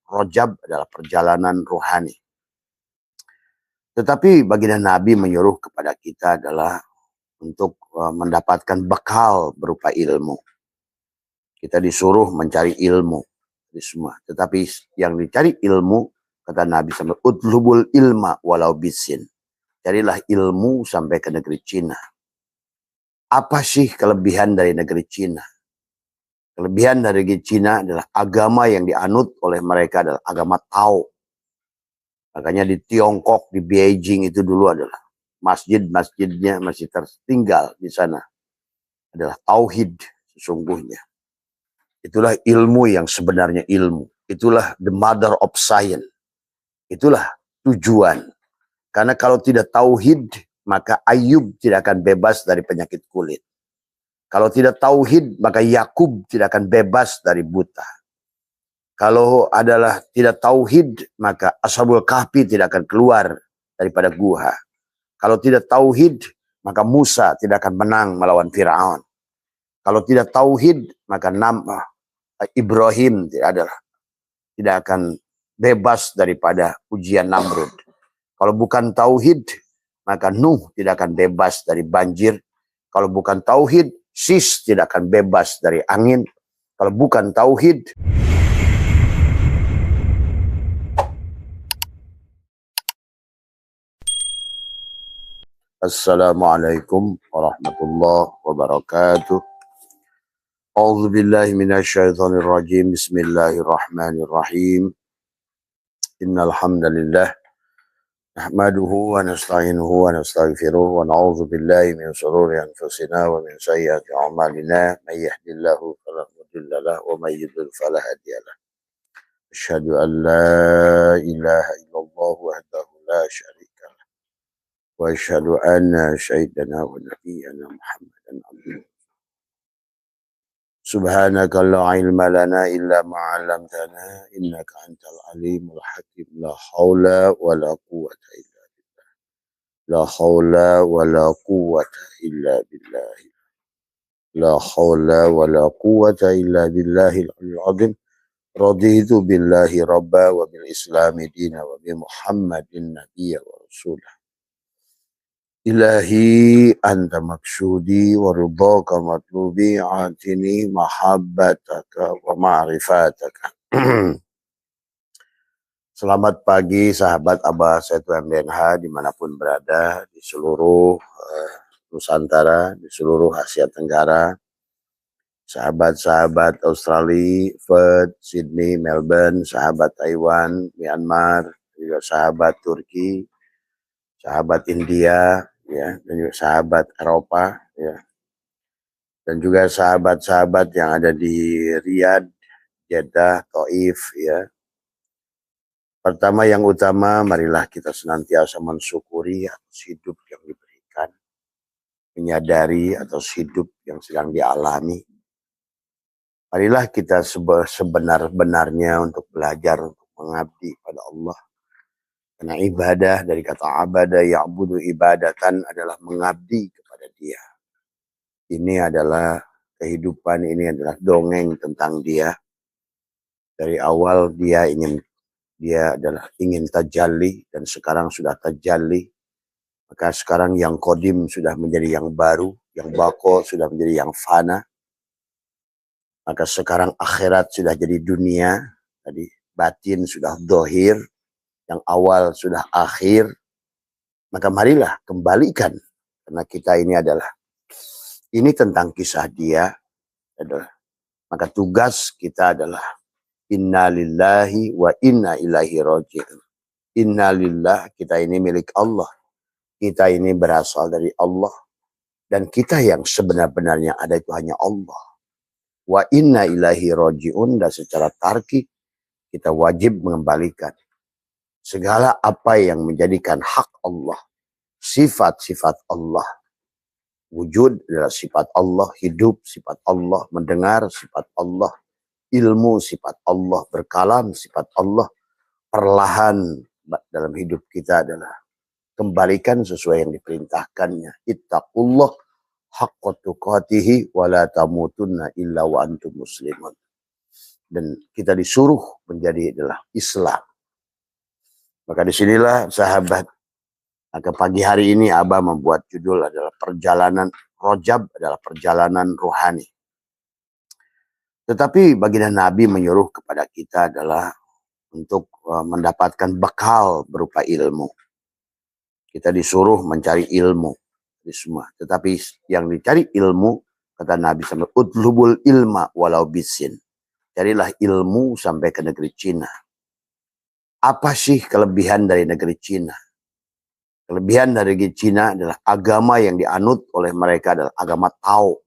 Rajab adalah perjalanan rohani. Tetapi baginda Nabi menyuruh kepada kita adalah untuk mendapatkan bekal berupa ilmu. Kita disuruh mencari ilmu di semua. Tetapi yang dicari ilmu, kata Nabi sampai utlubul ilma walau bisin. Carilah ilmu sampai ke negeri Cina. Apa sih kelebihan dari negeri Cina? Kelebihan dari negeri Cina adalah agama yang dianut oleh mereka adalah agama Tao. Makanya di Tiongkok, di Beijing itu dulu adalah masjid-masjidnya masih tertinggal di sana. Adalah tauhid sesungguhnya. Itulah ilmu yang sebenarnya ilmu. Itulah the mother of science. Itulah tujuan. Karena kalau tidak tauhid, maka Ayub tidak akan bebas dari penyakit kulit. Kalau tidak tauhid, maka Yakub tidak akan bebas dari buta. Kalau adalah tidak tauhid, maka Ashabul Kahfi tidak akan keluar daripada gua. Kalau tidak tauhid, maka Musa tidak akan menang melawan Firaun. Kalau tidak tauhid, maka Ibrahim tidak akan bebas daripada ujian Namrud. Kalau bukan tauhid, maka Nuh tidak akan bebas dari banjir. Kalau bukan tauhid, Sis tidak akan bebas dari angin. Kalau bukan tauhid, Assalamualaikum warahmatullahi wabarakatuh. A'udzu billahi minasyaitonir rajim. Bismillahirrahmanirrahim. Innal hamdalillah nahmaduhu wa nasta'inuhu wa nastaghfiruh wa na'udzu billahi min shururi anfusina wa min sayyiati a'malina may yahdihillahu fala mudilla lahu wa may yudlil fala hadiya lahu. Asyhadu an la ilaha illallah wahdahu la syarika lahu wa asyhadu anna sayyidana wa nabiyyana Muhammadan abduhu. Subhanaka la ilma lana illa ma 'allamtana innaka antal alimul hakim. La haula wala quwwata illa billah. La haula wala quwwata illa billah. La haula wala quwwata illa billahil aliyyil azim. Raditu billahi rabba wa bil islami dina wa bi Muhammadin nabiyya wa rasulah. Ilahi anta maksudi wa ridhaka matlubi atini mahabbataka wa ma'rifataka. Selamat pagi sahabat Abah Setu MBNH dimanapun berada di seluruh Nusantara, di seluruh Asia Tenggara. Sahabat-sahabat Australia, Perth, Sydney, Melbourne, sahabat Taiwan, Myanmar, juga sahabat Turki, sahabat India, ya, dan juga sahabat Eropa, ya, dan juga sahabat-sahabat yang ada di Riyadh, Jeddah, Taif, ya. Pertama yang utama, marilah kita senantiasa mensyukuri atas hidup yang diberikan, menyadari atas hidup yang sedang dialami. Marilah kita sebenar-benarnya untuk belajar untuk mengabdi pada Allah. Karena ibadah dari kata abada ya'budu ibadatan adalah mengabdi kepada Dia. Ini adalah kehidupan, ini adalah dongeng tentang Dia. Dari awal dia adalah ingin tajalli dan sekarang sudah tajalli. Maka sekarang yang kodim sudah menjadi yang baru, yang bako sudah menjadi yang fana. Maka sekarang akhirat sudah jadi dunia, tadi batin sudah dohir, yang awal sudah akhir. Maka marilah kembalikan, karena kita ini tentang kisah Dia. Maka tugas kita adalah inna lillahi wa inna ilaihi raji'un. Inna lillah, kita ini milik Allah. Kita ini berasal dari Allah. Dan kita yang sebenar-benarnya ada itu hanya Allah. Wa inna ilaihi raji'un, dan secara tarki kita wajib mengembalikan segala apa yang menjadikan hak Allah, sifat-sifat Allah. Wujud adalah sifat Allah, hidup sifat Allah, mendengar sifat Allah, ilmu sifat Allah, berkalam sifat Allah. Perlahan dalam hidup kita adalah kembalikan sesuai yang diperintahkannya. Ittaqullah haqqa tuqatihi wa la tamutunna illa wa antum muslimun. dan kita disuruh menjadi adalah Islam. Maka disinilah sahabat, maka pagi hari ini Abah membuat judul adalah perjalanan Rojab adalah perjalanan rohani. Tetapi baginda Nabi menyuruh kepada kita adalah untuk mendapatkan bekal berupa ilmu. Kita disuruh mencari ilmu di semua. Tetapi yang dicari ilmu, kata Nabi SAW, utlubul ilma walau bisin. Carilah ilmu sampai ke negeri Cina. Apa sih kelebihan dari negeri Cina? Kelebihan dari negeri Cina adalah agama yang dianut oleh mereka adalah agama Tao.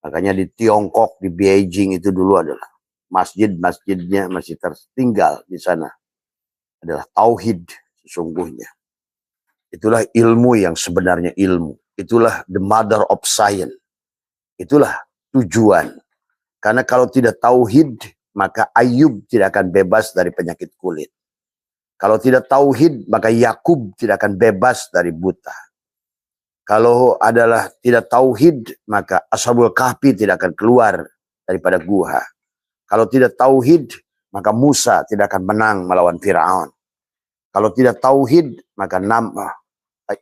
Makanya di Tiongkok, di Beijing itu dulu adalah masjid-masjidnya masih tertinggal di sana. Adalah tauhid sesungguhnya. Itulah ilmu yang sebenarnya ilmu. Itulah the mother of science. Itulah tujuan. Karena kalau tidak tauhid, maka Ayub tidak akan bebas dari penyakit kulit. Kalau tidak tauhid, maka Yakub tidak akan bebas dari buta. Kalau adalah tidak tauhid, maka Ashabul Kahfi tidak akan keluar daripada gua. Kalau tidak tauhid, maka Musa tidak akan menang melawan Firaun. Kalau tidak tauhid, maka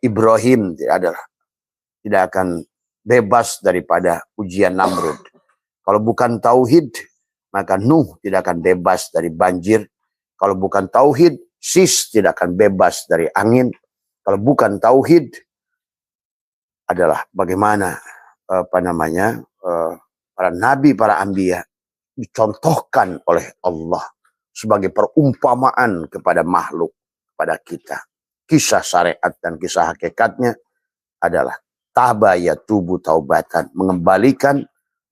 Ibrahim tidak akan bebas daripada ujian Namrud. Kalau bukan tauhid, maka Nuh tidak akan bebas dari banjir. Kalau bukan tauhid, Sis tidak akan bebas dari angin. Kalau bukan tauhid, adalah bagaimana para nabi, para anbiya dicontohkan oleh Allah sebagai perumpamaan kepada makhluk, kepada kita. Kisah syariat dan kisah hakikatnya adalah tabaya tubuh taubatan, mengembalikan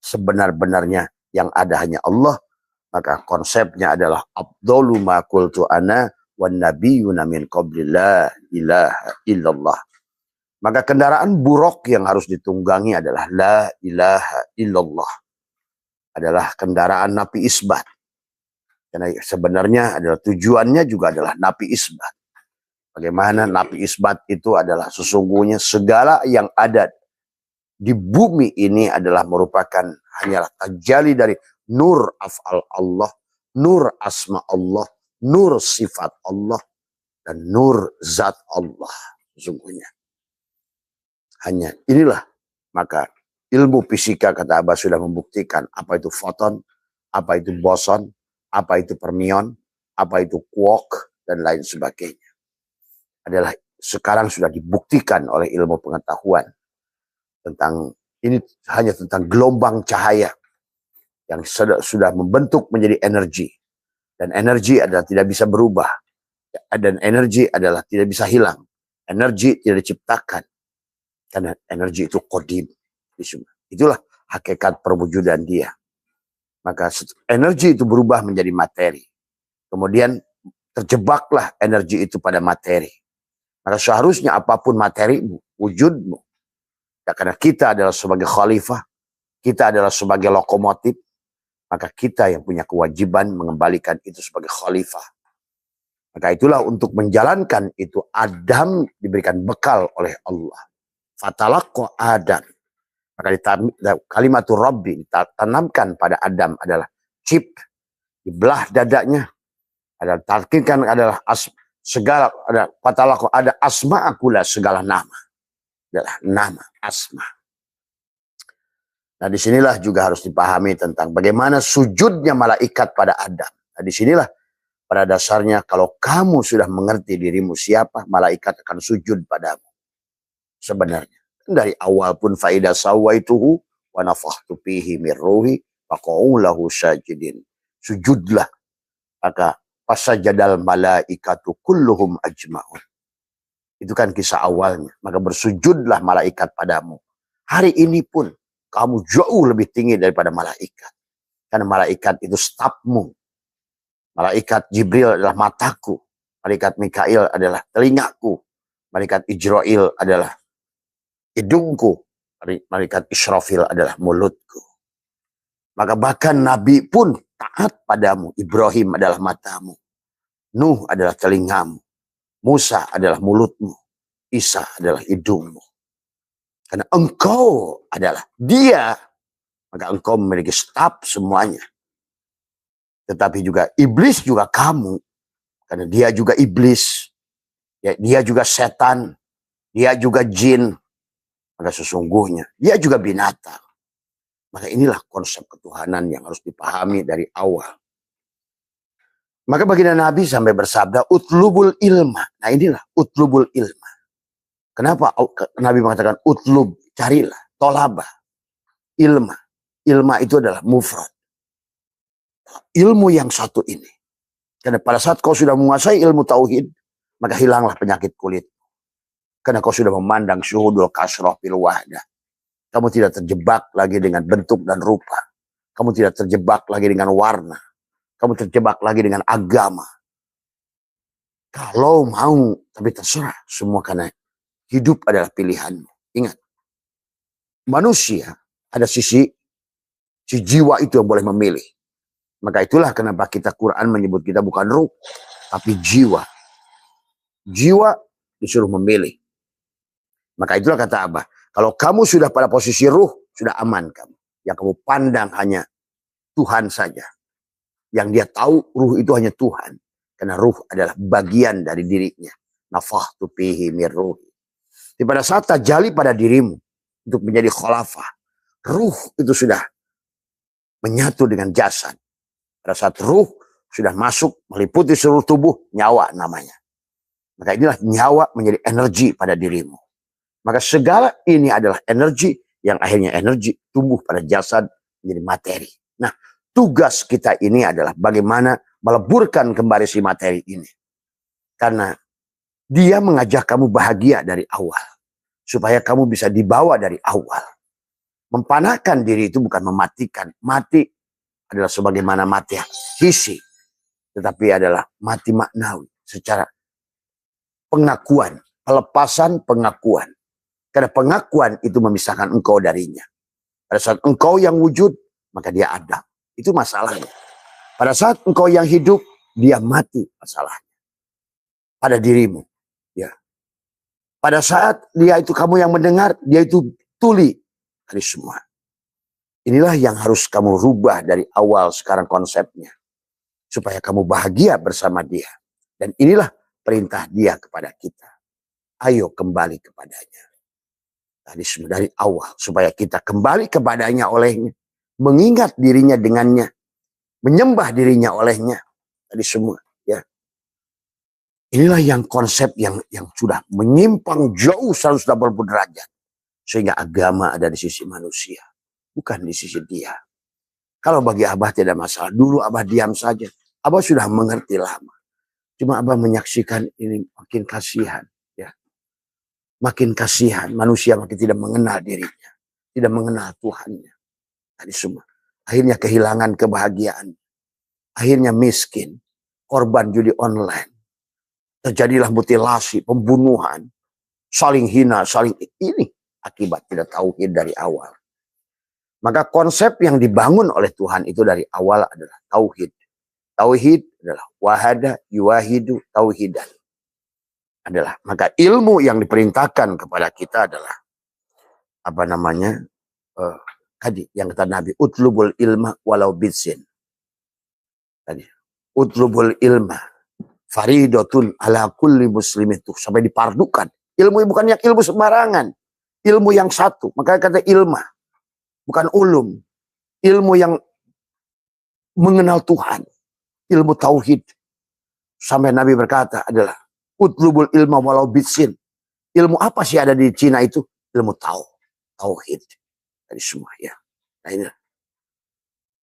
sebenar-benarnya yang ada hanya Allah. Maka konsepnya adalah afdalu ma qultu ana wan nabiyyuna min qabli la ilaha illallah. Maka kendaraan buruk yang harus ditunggangi adalah la ilaha illallah. Adalah kendaraan napi isbat. Karena sebenarnya adalah tujuannya juga adalah napi isbat. Bagaimana napi isbat itu adalah sesungguhnya segala yang ada di bumi ini adalah merupakan hanyalah tajalli dari nur af'al Allah, nur asma Allah, nur sifat Allah, dan nur zat Allah sesungguhnya. Hanya inilah, maka ilmu fisika kata Abah sudah membuktikan apa itu foton, apa itu boson, apa itu fermion, apa itu quark, dan lain sebagainya. Adalah sekarang sudah dibuktikan oleh ilmu pengetahuan tentang ini hanya tentang gelombang cahaya yang sudah membentuk menjadi energi, dan energi adalah tidak bisa berubah, dan energi adalah tidak bisa hilang, energi tidak diciptakan. Karena energi itu kodim. Itulah hakikat perwujudan dia. Maka energi itu berubah menjadi materi. Kemudian terjebaklah energi itu pada materi. Maka seharusnya apapun materimu, wujudmu. Ya, karena kita adalah sebagai khalifah, kita adalah sebagai lokomotif, maka kita yang punya kewajiban mengembalikan itu sebagai khalifah. Maka itulah untuk menjalankan itu Adam diberikan bekal oleh Allah. Fatalaqqa Adam. Maka kalimatul Rabbi ditanamkan pada Adam adalah chip, dibelah dadanya, adalah tarkikan adalah segala ada fatalaqqa ada asma'akulah segala nama. Adalah nama asma. Nah disinilah juga harus dipahami tentang bagaimana sujudnya malaikat pada Adam. Nah disinilah pada dasarnya kalau kamu sudah mengerti dirimu siapa, malaikat akan sujud padamu. Sebenarnya dari awal pun faida sawaituhu wa nafakhtu fihi min ruhi faqa'u lahu sajidin. Sujudlah, maka fasajadal malaikatu kulluhum ajmaun. Itu kan kisah awalnya. Maka bersujudlah malaikat padamu. Hari ini pun kamu jauh lebih tinggi daripada malaikat. Karena malaikat itu stafmu. Malaikat Jibril adalah mataku. Malaikat Mikail adalah telingaku. Malaikat Ijrail adalah hidungku. Malaikat Israfil adalah mulutku. Maka bahkan Nabi pun taat padamu. Ibrahim adalah matamu. Nuh adalah telingamu. Musa adalah mulutmu. Isa adalah hidungmu. Karena engkau adalah dia. Maka engkau memiliki staf semuanya. tetapi juga iblis juga kamu, karena dia juga iblis, ya, dia juga setan, dia juga jin, maka sesungguhnya dia juga binatang. Maka inilah konsep ketuhanan yang harus dipahami dari awal. Maka baginda Nabi sampai bersabda, utlubul ilma. Nah inilah utlubul ilma. Kenapa Nabi mengatakan utlub, carilah, tolabah, ilma. Ilma itu adalah mufrad. Ilmu yang satu ini. Karena pada saat kau sudah menguasai ilmu tauhid, maka hilanglah penyakit kulit. Karena kau sudah memandang syuhudul kasroh fil wahdah. Kamu tidak terjebak lagi dengan bentuk dan rupa. Kamu tidak terjebak lagi dengan warna. Kamu terjebak lagi dengan agama. Kalau mau, tapi terserah. Semua karena hidup adalah pilihanmu. Ingat, manusia ada sisi si jiwa itu yang boleh memilih. Maka itulah kenapa kita Quran menyebut kita bukan ruh, tapi jiwa. Jiwa disuruh memilih. Maka itulah kata Abah. Kalau kamu sudah pada posisi ruh, sudah aman kamu. Yang kamu pandang hanya Tuhan saja. Yang dia tahu ruh itu hanya Tuhan. Karena ruh adalah bagian dari dirinya. Nafakhtu fihi mir ruhi. Di pada saat tajali pada dirimu untuk menjadi khalafah, ruh itu sudah menyatu dengan jasad. Pada saat ruh sudah masuk meliputi seluruh tubuh, nyawa namanya. Maka inilah nyawa menjadi energi pada dirimu. Maka segala ini adalah energi yang akhirnya energi tumbuh pada jasad menjadi materi. Nah, tugas kita ini adalah bagaimana meleburkan kembali si materi ini. Karena dia mengajak kamu bahagia dari awal. Supaya kamu bisa dibawa dari awal. Mempanahkan diri itu bukan mematikan. Mati adalah sebagaimana mati hisi. Tetapi adalah mati maknawi. Secara pengakuan. Pelepasan pengakuan. Karena pengakuan itu memisahkan engkau darinya. Pada saat engkau yang wujud, maka dia ada. Itu masalahnya. Pada saat engkau yang hidup, dia mati masalahnya. Pada dirimu. Ya. Pada saat dia itu kamu yang mendengar, dia itu tuli dari semua. Inilah yang harus kamu rubah dari awal sekarang konsepnya. Supaya kamu bahagia bersama dia. Dan inilah perintah dia kepada kita. Ayo kembali kepadanya. Dari awal. Supaya kita kembali kepadanya olehnya. Mengingat dirinya dengannya. Menyembah dirinya olehnya. Tadi semua. Ya. Inilah yang konsep yang sudah menyimpang jauh 180 derajat. Sehingga agama ada di sisi manusia. Bukan di sisi dia. Kalau bagi Abah tidak masalah. Dulu Abah diam saja. Abah sudah mengerti lama. Cuma Abah menyaksikan ini makin kasihan. Ya. Makin kasihan. Manusia makin tidak mengenal dirinya. Tidak mengenal Tuhannya. Tadi semua. Akhirnya kehilangan kebahagiaan. Akhirnya miskin. Korban judi online. Terjadilah mutilasi, pembunuhan. Saling hina, saling ini. Akibat tidak tauhid dari awal. Maka konsep yang dibangun oleh Tuhan itu dari awal adalah tauhid. Tauhid adalah wahada yuwahidu tauhidan. Maka ilmu yang diperintahkan kepada kita adalah apa namanya? Tadi yang kata Nabi, utlubul ilma walau bitsin. Tadi, utlubul ilma faridotun ala kulli muslim itu sampai dipardukan. Ilmu bukan yang ilmu sembarangan. Ilmu yang satu. Maka kata ilma. Bukan ulum. Ilmu yang mengenal Tuhan. Ilmu tauhid. Sampai Nabi berkata adalah utlubul ilma walau bitsin. Ilmu apa sih ada di Cina itu? Ilmu tauhid. Dari semua ya. Nah ini.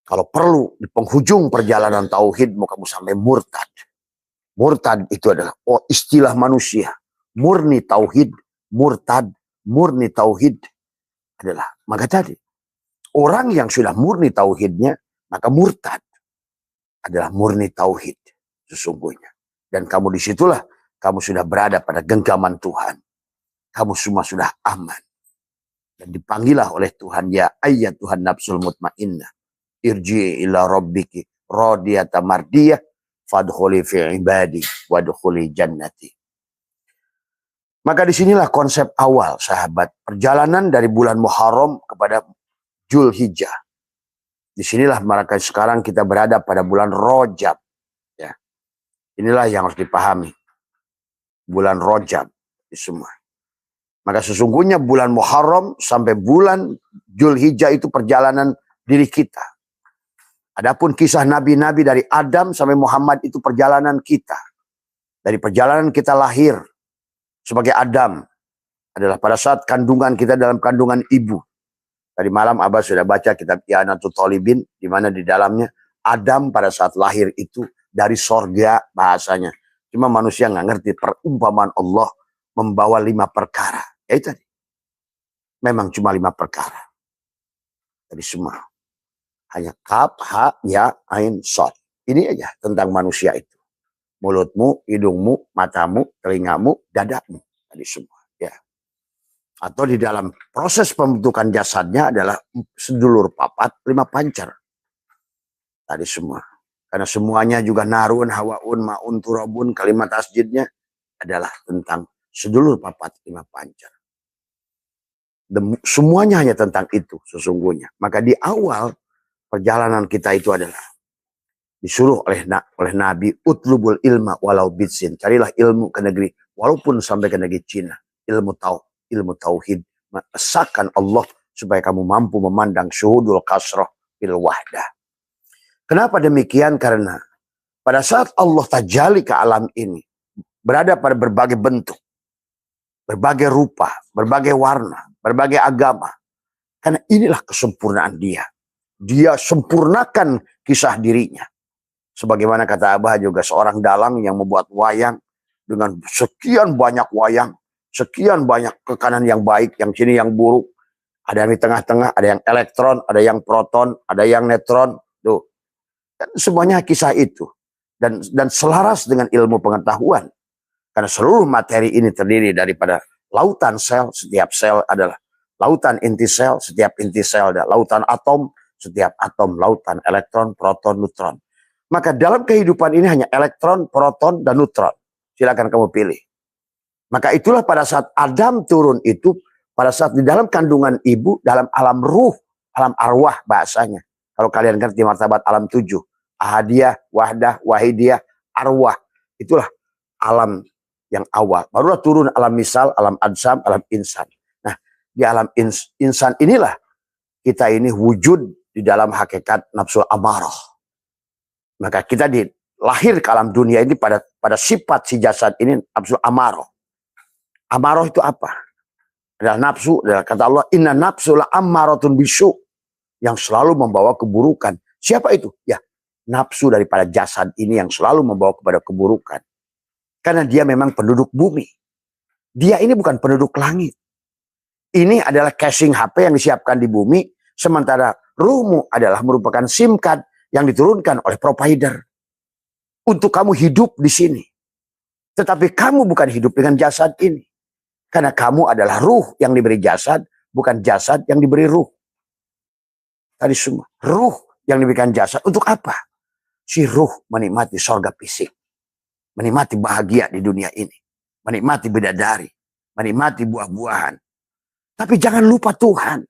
Kalau perlu di penghujung perjalanan tauhid mau kamu sampai murtad. Murtad itu adalah istilah manusia. Murni tauhid, murtad, murni tauhid adalah. Maka tadi, orang yang sudah murni tauhidnya, maka murtad adalah murni tauhid sesungguhnya. Dan kamu disitulah, kamu sudah berada pada genggaman Tuhan. Kamu semua sudah aman. Dan dipanggillah oleh Tuhan, ya ayat Tuhan nafsul mutmainnah. Irji ila rabbiki radiyata mardiyah. Fadkhuli fi ibadi wadkhuli jannati. Maka disinilah konsep awal sahabat. Perjalanan dari bulan Muharram kepada Zulhijjah. Disinilah mereka sekarang kita berada pada bulan Rajab. Ya. Inilah yang harus dipahami. Bulan Rajab semua. Maka sesungguhnya bulan Muharram sampai bulan Zulhijjah itu perjalanan diri kita. Adapun kisah nabi-nabi dari Adam sampai Muhammad itu perjalanan kita. Dari perjalanan kita lahir sebagai Adam adalah pada saat kandungan kita dalam kandungan ibu. Tadi malam Abah sudah baca kitab I'anatul Talibin, di mana di dalamnya Adam pada saat lahir itu dari sorga bahasanya. Cuma manusia nggak ngerti perumpamaan Allah membawa 5 perkara. Ya itu tadi. Memang cuma 5 perkara. Tadi semua. Hanya kaf, ha, ya, ain, shad. Ini aja tentang manusia itu. Mulutmu, hidungmu, matamu, telingamu, dadamu. Tadi semua. Ya. Atau di dalam proses pembentukan jasadnya adalah sedulur papat, 5 pancar. Tadi semua. Karena semuanya juga narun, hawaun, maun, turabun, kalimat tasjidnya adalah tentang sedulur papat, 5 pancar. Semuanya hanya tentang itu sesungguhnya. Maka di awal perjalanan kita itu adalah disuruh oleh Nabi, utlubul ilma walau bitsin. Carilah ilmu ke negeri, walaupun sampai ke negeri Cina. Ilmu tauhid. Mengesahkan Allah supaya kamu mampu memandang syuhudul kasrah bil wahdah. Kenapa demikian? Karena pada saat Allah tajalli ke alam ini, berada pada berbagai bentuk, berbagai rupa, berbagai warna, berbagai agama. Karena inilah kesempurnaan dia. Dia sempurnakan kisah dirinya. Sebagaimana kata Abah juga seorang dalang yang membuat wayang dengan sekian banyak wayang, sekian banyak ke kanan yang baik, yang sini yang buruk. Ada yang di tengah-tengah, ada yang elektron, ada yang proton, ada yang neutron. Tuh. Dan semuanya kisah itu. Dan selaras dengan ilmu pengetahuan. Karena seluruh materi ini terdiri daripada lautan sel, setiap sel adalah lautan inti sel, setiap inti sel adalah lautan atom, setiap atom lautan elektron, proton, neutron. Maka dalam kehidupan ini hanya elektron, proton, dan neutron. Silakan kamu pilih. Maka itulah pada saat Adam turun itu, pada saat di dalam kandungan ibu, dalam alam ruh, alam arwah bahasanya. Kalau kalian ngerti martabat alam 7. Ahadiyah, wahdah, wahidiyah, arwah. Itulah alam yang awal. Barulah turun alam misal, alam adsam, alam insan. Nah, di alam insan inilah kita ini wujud di dalam hakikat nafsu amarah. Maka kita lahir ke alam dunia ini pada sifat si jasad ini nafsu amarah. Amarah itu apa? Adalah nafsu, adalah kata Allah, inna nafsu la ammaratun bisu, yang selalu membawa keburukan. Siapa itu? Ya, nafsu daripada jasad ini yang selalu membawa kepada keburukan. Karena dia memang penduduk bumi. Dia ini bukan penduduk langit. Ini adalah casing HP yang disiapkan di bumi, sementara ruhmu adalah merupakan SIM card yang diturunkan oleh provider. Untuk kamu hidup di sini. Tetapi kamu bukan hidup dengan jasad ini. Karena kamu adalah ruh yang diberi jasad, bukan jasad yang diberi ruh. Tadi semua. Ruh yang diberikan jasad. Untuk apa? Si ruh menikmati sorga fisik. Menikmati bahagia di dunia ini. Menikmati bidadari. Menikmati buah-buahan. Tapi jangan lupa Tuhan.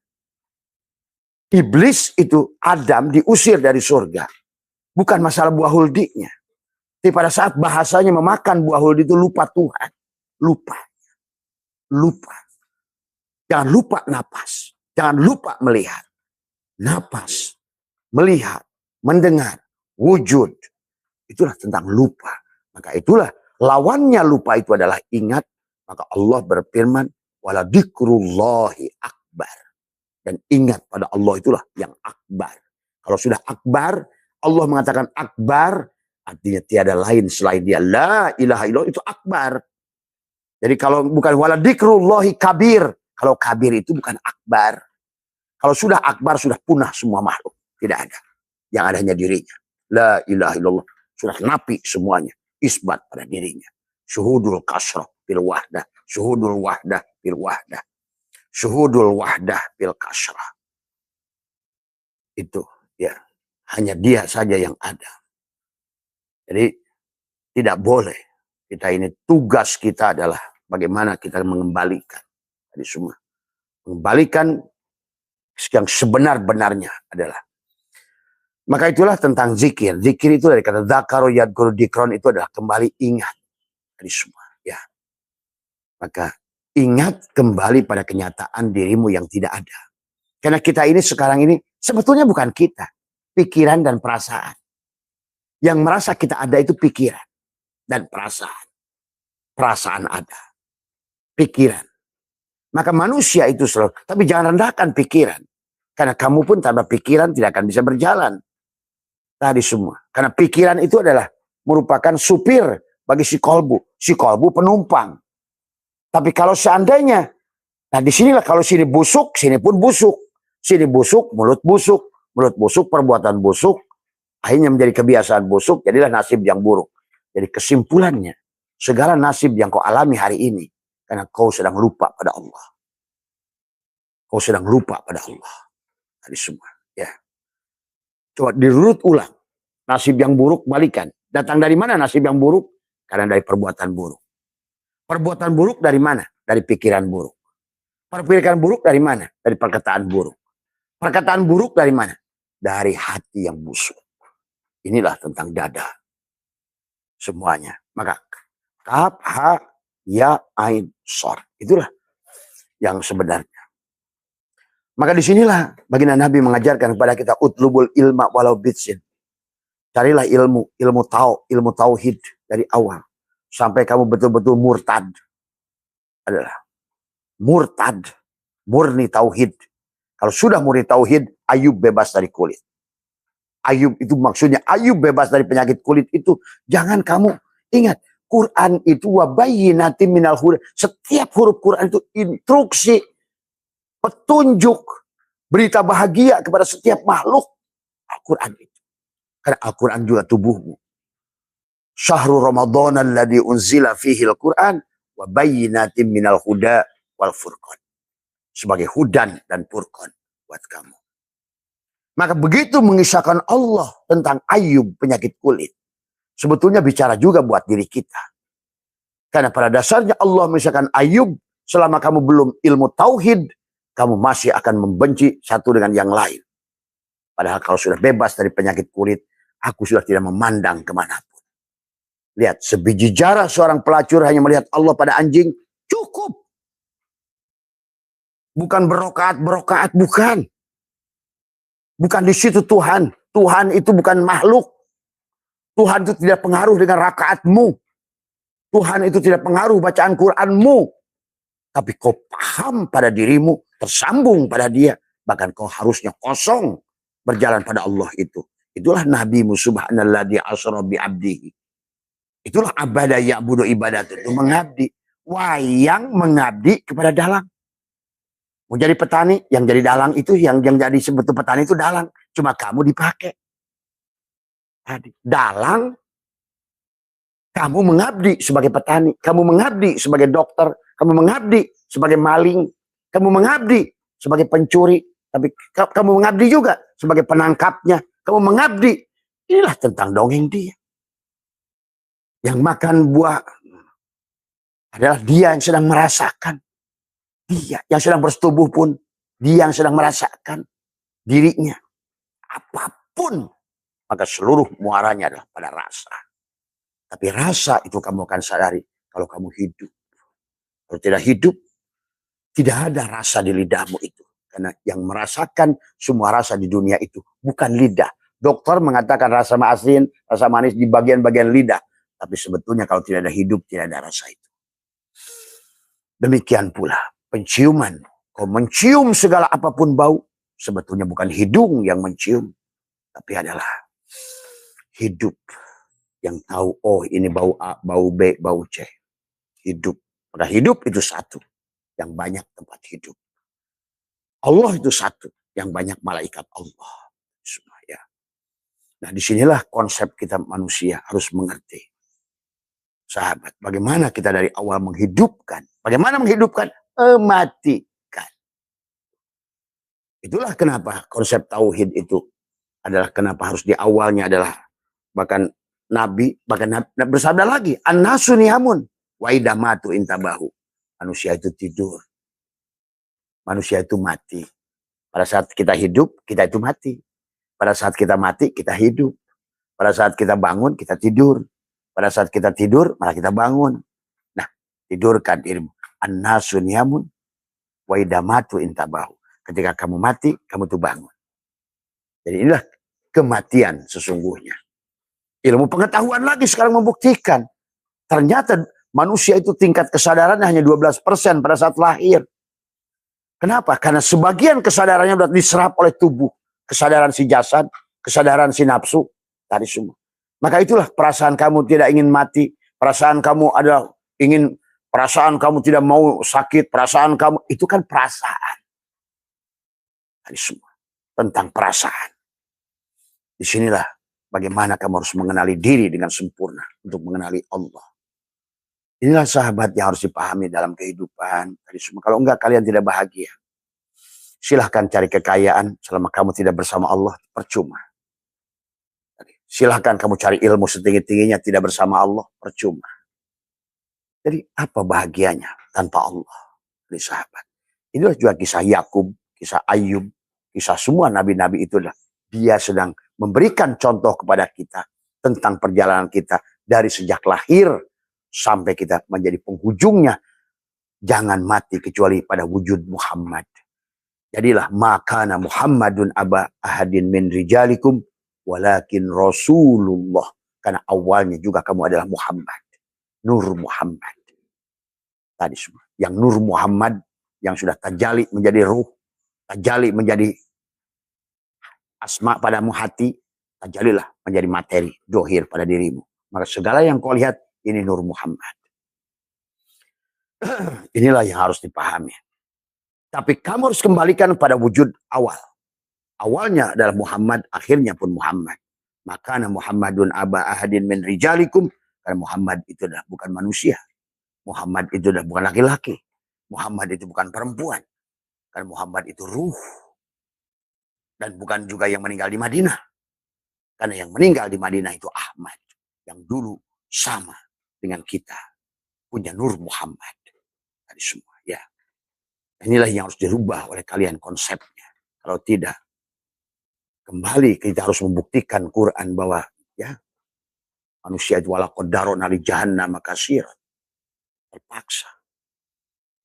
Iblis itu, Adam diusir dari surga. Bukan masalah buah huldinya. Tapi pada saat bahasanya memakan buah huldi itu lupa Tuhan. Lupa. Jangan lupa napas. Jangan lupa melihat. Napas. Melihat. Mendengar. Wujud. Itulah tentang lupa. Maka itulah lawannya lupa itu adalah ingat. Maka Allah berfirman, wala dzikrullahi akbar. Dan ingat pada Allah itulah yang akbar. Kalau sudah akbar, Allah mengatakan akbar, artinya tiada lain selain dia. La ilaha illallah itu akbar. Jadi kalau bukan wala dzikrullahi kabir. Kalau kabir itu bukan akbar. Kalau sudah akbar, sudah punah semua makhluk. Tidak ada. Yang ada hanya dirinya. La ilaha illallah. Sudah napi semuanya. Isbat pada dirinya. Syuhudul kasrah bil wahdah. Syuhudul wahdah bil wahdah. Syuhudul wahdah bil kasrah. Itu ya. Hanya dia saja yang ada. Jadi tidak boleh. Kita ini tugas kita adalah bagaimana kita mengembalikan. Tadi semua. Mengembalikan yang sebenar-benarnya adalah Maka itulah tentang zikir. Zikir itu dari kata dzakaro yadkuru dikron, itu adalah kembali ingat dari semua. Ya. Maka ingat kembali pada kenyataan dirimu yang tidak ada. Karena kita ini sekarang ini sebetulnya bukan kita. Pikiran dan perasaan. Yang merasa kita ada itu pikiran dan perasaan. Perasaan ada. Pikiran. Maka manusia itu selalu. Tapi jangan rendahkan pikiran. Karena kamu pun tanpa pikiran tidak akan bisa berjalan. Tadi semua. Karena pikiran itu adalah merupakan supir bagi si kolbu. Si kolbu penumpang. Tapi kalau seandainya, nah disinilah kalau sini busuk, sini pun busuk. Sini busuk, mulut busuk. Mulut busuk, perbuatan busuk. Akhirnya menjadi kebiasaan busuk, jadilah nasib yang buruk. Jadi kesimpulannya, segala nasib yang kau alami hari ini, karena kau sedang lupa pada Allah. Kau sedang lupa pada Allah. Tadi semua. Ya. Coba dirunut ulang. Nasib yang buruk balikan. Datang dari mana nasib yang buruk? Karena dari perbuatan buruk. Perbuatan buruk dari mana? Dari pikiran buruk. Pikiran buruk dari mana? Dari perkataan buruk. Perkataan buruk dari mana? Dari hati yang busuk. Inilah tentang dada. Semuanya. Maka kaf, ha, ya, ain, sor. Itulah yang sebenarnya. Maka disinilah baginda Nabi mengajarkan kepada kita utlubul ilma walau bitsin. Carilah ilmu, ilmu tauhid dari awal sampai kamu betul-betul murtad. Adalah murtad, murni tauhid. Kalau sudah murni tauhid, Ayub bebas dari kulit. Ayub itu maksudnya Ayub bebas dari penyakit kulit itu. Jangan kamu ingat, Quran itu wabayyinatin minal huda. Setiap huruf Quran itu instruksi, petunjuk, berita bahagia kepada setiap makhluk. Al-Quran itu. Karena Al-Quran juga tubuhmu. Syahrul Ramadan alladzi unzila fihi al-Quran wa bayyinatin minal huda wal furqan. Sebagai hudan dan furqan buat kamu. Maka begitu mengisahkan Allah tentang Ayub penyakit kulit. Sebetulnya bicara juga buat diri kita. Karena pada dasarnya Allah mengisahkan Ayub, selama kamu belum ilmu tauhid, kamu masih akan membenci satu dengan yang lain. Padahal kalau sudah bebas dari penyakit kulit, aku sudah tidak memandang kemanapun. Lihat, sebiji jarah seorang pelacur hanya melihat Allah pada anjing, cukup. Bukan berokaat, bukan. Bukan di situ Tuhan. Tuhan itu bukan makhluk. Tuhan itu tidak pengaruh dengan rakaatmu. Tuhan itu tidak pengaruh bacaan Quranmu. Tapi kau paham pada dirimu, tersambung pada dia. Bahkan kau harusnya kosong berjalan pada Allah itu. Itulah Nabimu subhanalladzi asra bi abdihi. Itulah abadah ya'budu ibadat itu mengabdi. Wayang mengabdi kepada dalang. Mau jadi petani, yang jadi dalang itu, yang jadi sebetulnya petani itu dalang. Cuma kamu dipakai. Dalang, kamu mengabdi sebagai petani. Kamu mengabdi sebagai dokter. Kamu mengabdi sebagai maling. Kamu mengabdi sebagai pencuri. Tapi kamu mengabdi juga sebagai penangkapnya. Kamu mengabdi. Inilah tentang dongeng dia. Yang makan buah adalah dia yang sedang merasakan. Dia yang sedang bersetubuh pun, dia yang sedang merasakan dirinya. Apapun, maka seluruh muaranya adalah pada rasa. Tapi rasa itu kamu akan sadari kalau kamu hidup. Kalau tidak hidup, tidak ada rasa di lidahmu itu. Karena yang merasakan semua rasa di dunia itu bukan lidah. Dokter mengatakan rasa asin, rasa manis di bagian-bagian lidah. Tapi sebetulnya kalau tidak ada hidup, tidak ada rasa itu. Demikian pula penciuman. Kau mencium segala apapun bau. Sebetulnya bukan hidung yang mencium. Tapi adalah hidup yang tahu, oh ini bau A, bau B, bau C. Hidup. Maka hidup itu satu. Yang banyak tempat hidup. Allah itu satu. Yang banyak malaikat Allah. Semua ya. Nah disinilah konsep kita manusia harus mengerti. Sahabat, bagaimana kita dari awal menghidupkan. Bagaimana menghidupkan? Mematikan. Itulah kenapa konsep tauhid itu adalah kenapa harus di awalnya adalah bahkan Nabi bersabda lagi, an-nasu niyamun wa idza matu intabahu. Manusia itu tidur. Manusia itu mati. Pada saat kita hidup, kita itu mati. Pada saat kita mati, kita hidup. Pada saat kita bangun, kita tidur. Pada saat kita tidur, malah kita bangun. Nah, tidurkan dirimu. An-nasu niyamun wa idamatu intabahu. Ketika kamu mati, kamu tuh bangun. Jadi inilah kematian sesungguhnya. Ilmu pengetahuan lagi sekarang membuktikan. Ternyata manusia itu tingkat kesadarannya hanya 12% pada saat lahir. Kenapa? Karena sebagian kesadarannya sudah diserap oleh tubuh. Kesadaran si jasad, kesadaran si nafsu, tadi semua. Maka itulah perasaan kamu tidak ingin mati, perasaan kamu adalah perasaan kamu tidak mau sakit, perasaan kamu, itu kan perasaan. Tadi semua, tentang perasaan. Disinilah bagaimana kamu harus mengenali diri dengan sempurna untuk mengenali Allah. Inilah sahabat yang harus dipahami dalam kehidupan. Tadi semua. Kalau enggak, kalian tidak bahagia. Silahkan cari kekayaan selama kamu tidak bersama Allah, percuma. Silahkan kamu cari ilmu setinggi-tingginya, tidak bersama Allah, percuma. Jadi apa bahagianya tanpa Allah? Jadi sahabat. Inilah juga kisah Yakub, kisah Ayub, kisah semua nabi-nabi itulah. Dia sedang memberikan contoh kepada kita tentang perjalanan kita dari sejak lahir sampai kita menjadi penghujungnya. Jangan mati kecuali pada wujud Muhammad. Jadilah makana Muhammadun aba ahadin min rijalikum walakin Rasulullah. Karena awalnya juga kamu adalah Muhammad. Nur Muhammad. Tadi semua. Yang Nur Muhammad yang sudah tajali menjadi ruh. Tajali menjadi asma padamu hati. Tajalilah menjadi materi. Dohir pada dirimu. Maka segala yang kau lihat ini Nur Muhammad. Inilah yang harus dipahami. Tapi kamu harus kembalikan pada wujud awal. Awalnya adalah Muhammad, akhirnya pun Muhammad. Makana Muhammadun aba ahadin min rijalikum. Karena Muhammad itu adalah bukan manusia. Muhammad itu adalah bukan laki-laki. Muhammad itu bukan perempuan. Karena Muhammad itu ruh. Dan bukan juga yang meninggal di Madinah. Karena yang meninggal di Madinah itu Ahmad. Yang dulu sama dengan kita. Punya Nur Muhammad. Tadi semua, ya. Inilah yang harus dirubah oleh kalian konsepnya. Kalau tidak, kembali kita harus membuktikan Quran bahwa ya manusia itu wala qadarun ali jahannam katsir. Terpaksa.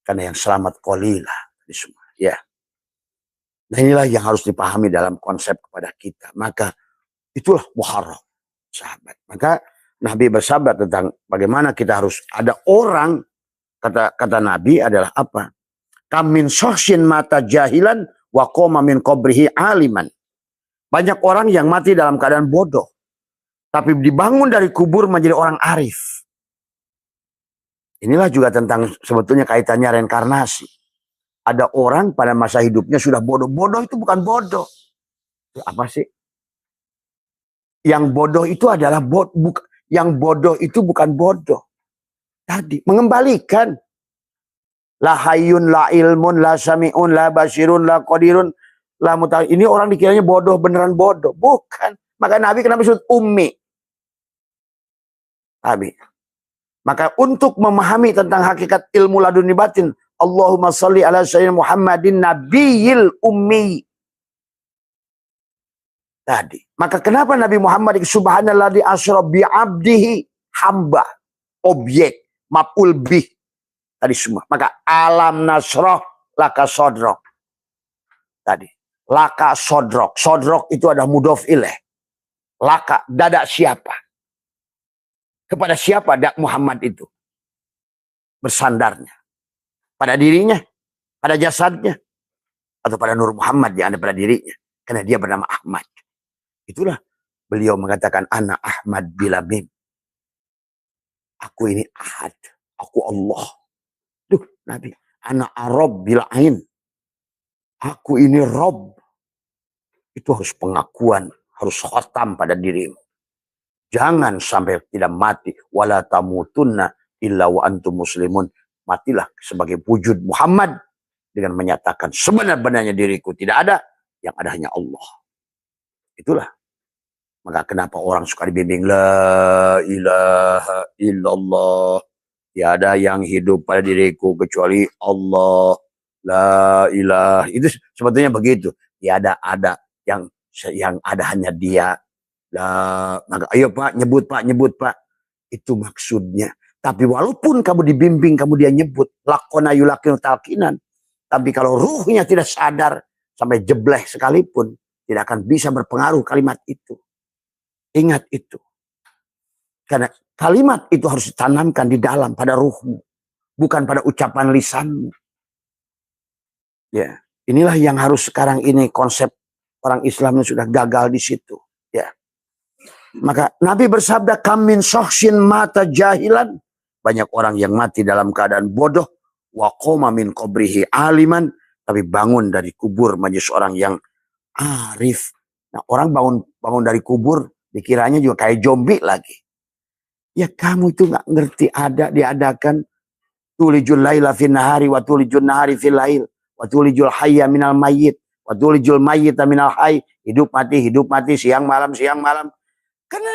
Karena yang selamat qalilah. Tadi semua, ya. Nah inilah yang harus dipahami dalam konsep kepada kita. Maka itulah Muharram, sahabat. Maka Nabi bersabda tentang bagaimana kita harus ada orang, kata Nabi adalah apa? Kamin sohsin mata jahilan wa qoma min qabrihi aliman. Banyak orang yang mati dalam keadaan bodoh. Tapi dibangun dari kubur menjadi orang arif. Inilah juga tentang sebetulnya kaitannya reinkarnasi. Ada orang pada masa hidupnya sudah bodoh. Bodoh itu bukan bodoh. Apa sih? Yang bodoh itu adalah yang bodoh itu bukan bodoh. Tadi mengembalikan. La hayyun, la ilmun, la sami'un, la basirun, la qadirun, la muta'al. Ini orang dikiranya bodoh, beneran bodoh. Bukan. Maka Nabi kenapa disebut ummi? Nabi. Maka untuk memahami tentang hakikat ilmu laduni batin, Allahumma salli ala sayyidina Muhammadin nabiyil ummi. Tadi. Maka kenapa Nabi Muhammad subhanalladzi asra bi abdihi, hamba, objek, maf'ul bih. Tadi semua. Maka alam nasroh laka sodrok. Tadi. Laka sodrok. Sodrok itu ada mudhof ilaih. Laka, dada siapa? Kepada siapa dak Muhammad itu? Bersandarnya. Pada dirinya? Pada jasadnya? Atau pada Nur Muhammad yang ada pada dirinya? Karena dia bernama Ahmad. Itulah beliau mengatakan, Ana Ahmad bila mim. Aku ini Ahad. Aku Allah. Duh, Nabi, ana Arab bil'ain. Aku ini Rob. Itu harus pengakuan, harus khatam pada dirimu. Jangan sampai tidak mati. Wala tamutunna illa wa antum muslimun. Matilah sebagai wujud Muhammad dengan menyatakan sebenar-benarnya diriku tidak ada, yang ada hanya Allah. Itulah. Maka kenapa orang suka dibimbing la ilaha illallah. Tiada yang hidup pada diriku kecuali Allah. La ilaha. Itu sebetulnya begitu. Tiada ada yang yang ada hanya dia. Maka ayo Pak, nyebut Pak, nyebut Pak. Itu maksudnya. Tapi walaupun kamu dibimbing, kemudian nyebut lakona yulakinu talkinan. Tapi kalau ruhnya tidak sadar, sampai jebleh sekalipun, tidak akan bisa berpengaruh kalimat itu. Ingat itu. Karena kalimat itu harus ditanamkan di dalam pada ruhmu. Bukan pada ucapan lisanmu. Ya, inilah yang harus sekarang ini konsep orang Islam yang sudah gagal di situ. Ya. Maka Nabi bersabda, kamin sohsin mata jahilan. Banyak orang yang mati dalam keadaan bodoh. Wa qoma min qabrihi aliman. Tapi bangun dari kubur menjadi seorang yang arif. Nah, orang bangun dari kubur, dikiranya juga kayak zombie lagi. Ya kamu itu nggak ngerti ada diadakan. Tulijul laila fin nahari wa tulijul nahari fil lail. Wa tulijul hayya minal mayyit. Wa tulijul mayyita minal hayy. Hidup mati, siang malam. Karena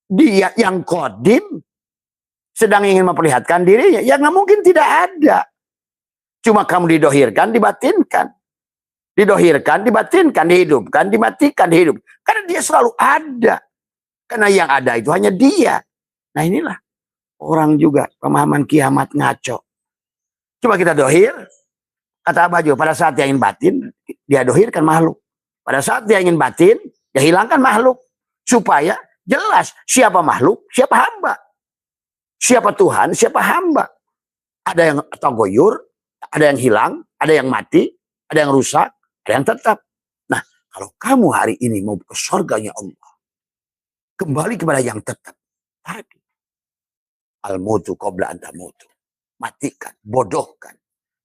dia yang kodim sedang ingin memperlihatkan dirinya. Ya nggak mungkin tidak ada. Cuma kamu didohirkan, dibatinkan. Didohirkan, dibatinkan, dihidupkan, dimatikan, dihidup. Karena dia selalu ada. Karena yang ada itu hanya dia. Nah inilah orang juga pemahaman kiamat ngaco. Coba kita dohir. Kata Abah juga, pada saat dia ingin batin, dia dohirkan makhluk. Pada saat dia ingin batin, dia hilangkan makhluk. Supaya jelas siapa makhluk, siapa hamba. Siapa Tuhan, siapa hamba. Ada yang tagoyur, ada yang hilang, ada yang mati, ada yang rusak, ada yang tetap. Nah, kalau kamu hari ini mau ke surganya Allah, kembali kepada yang tetap. Tadi. Al-mutu qabla anta mutu. Matikan, bodohkan.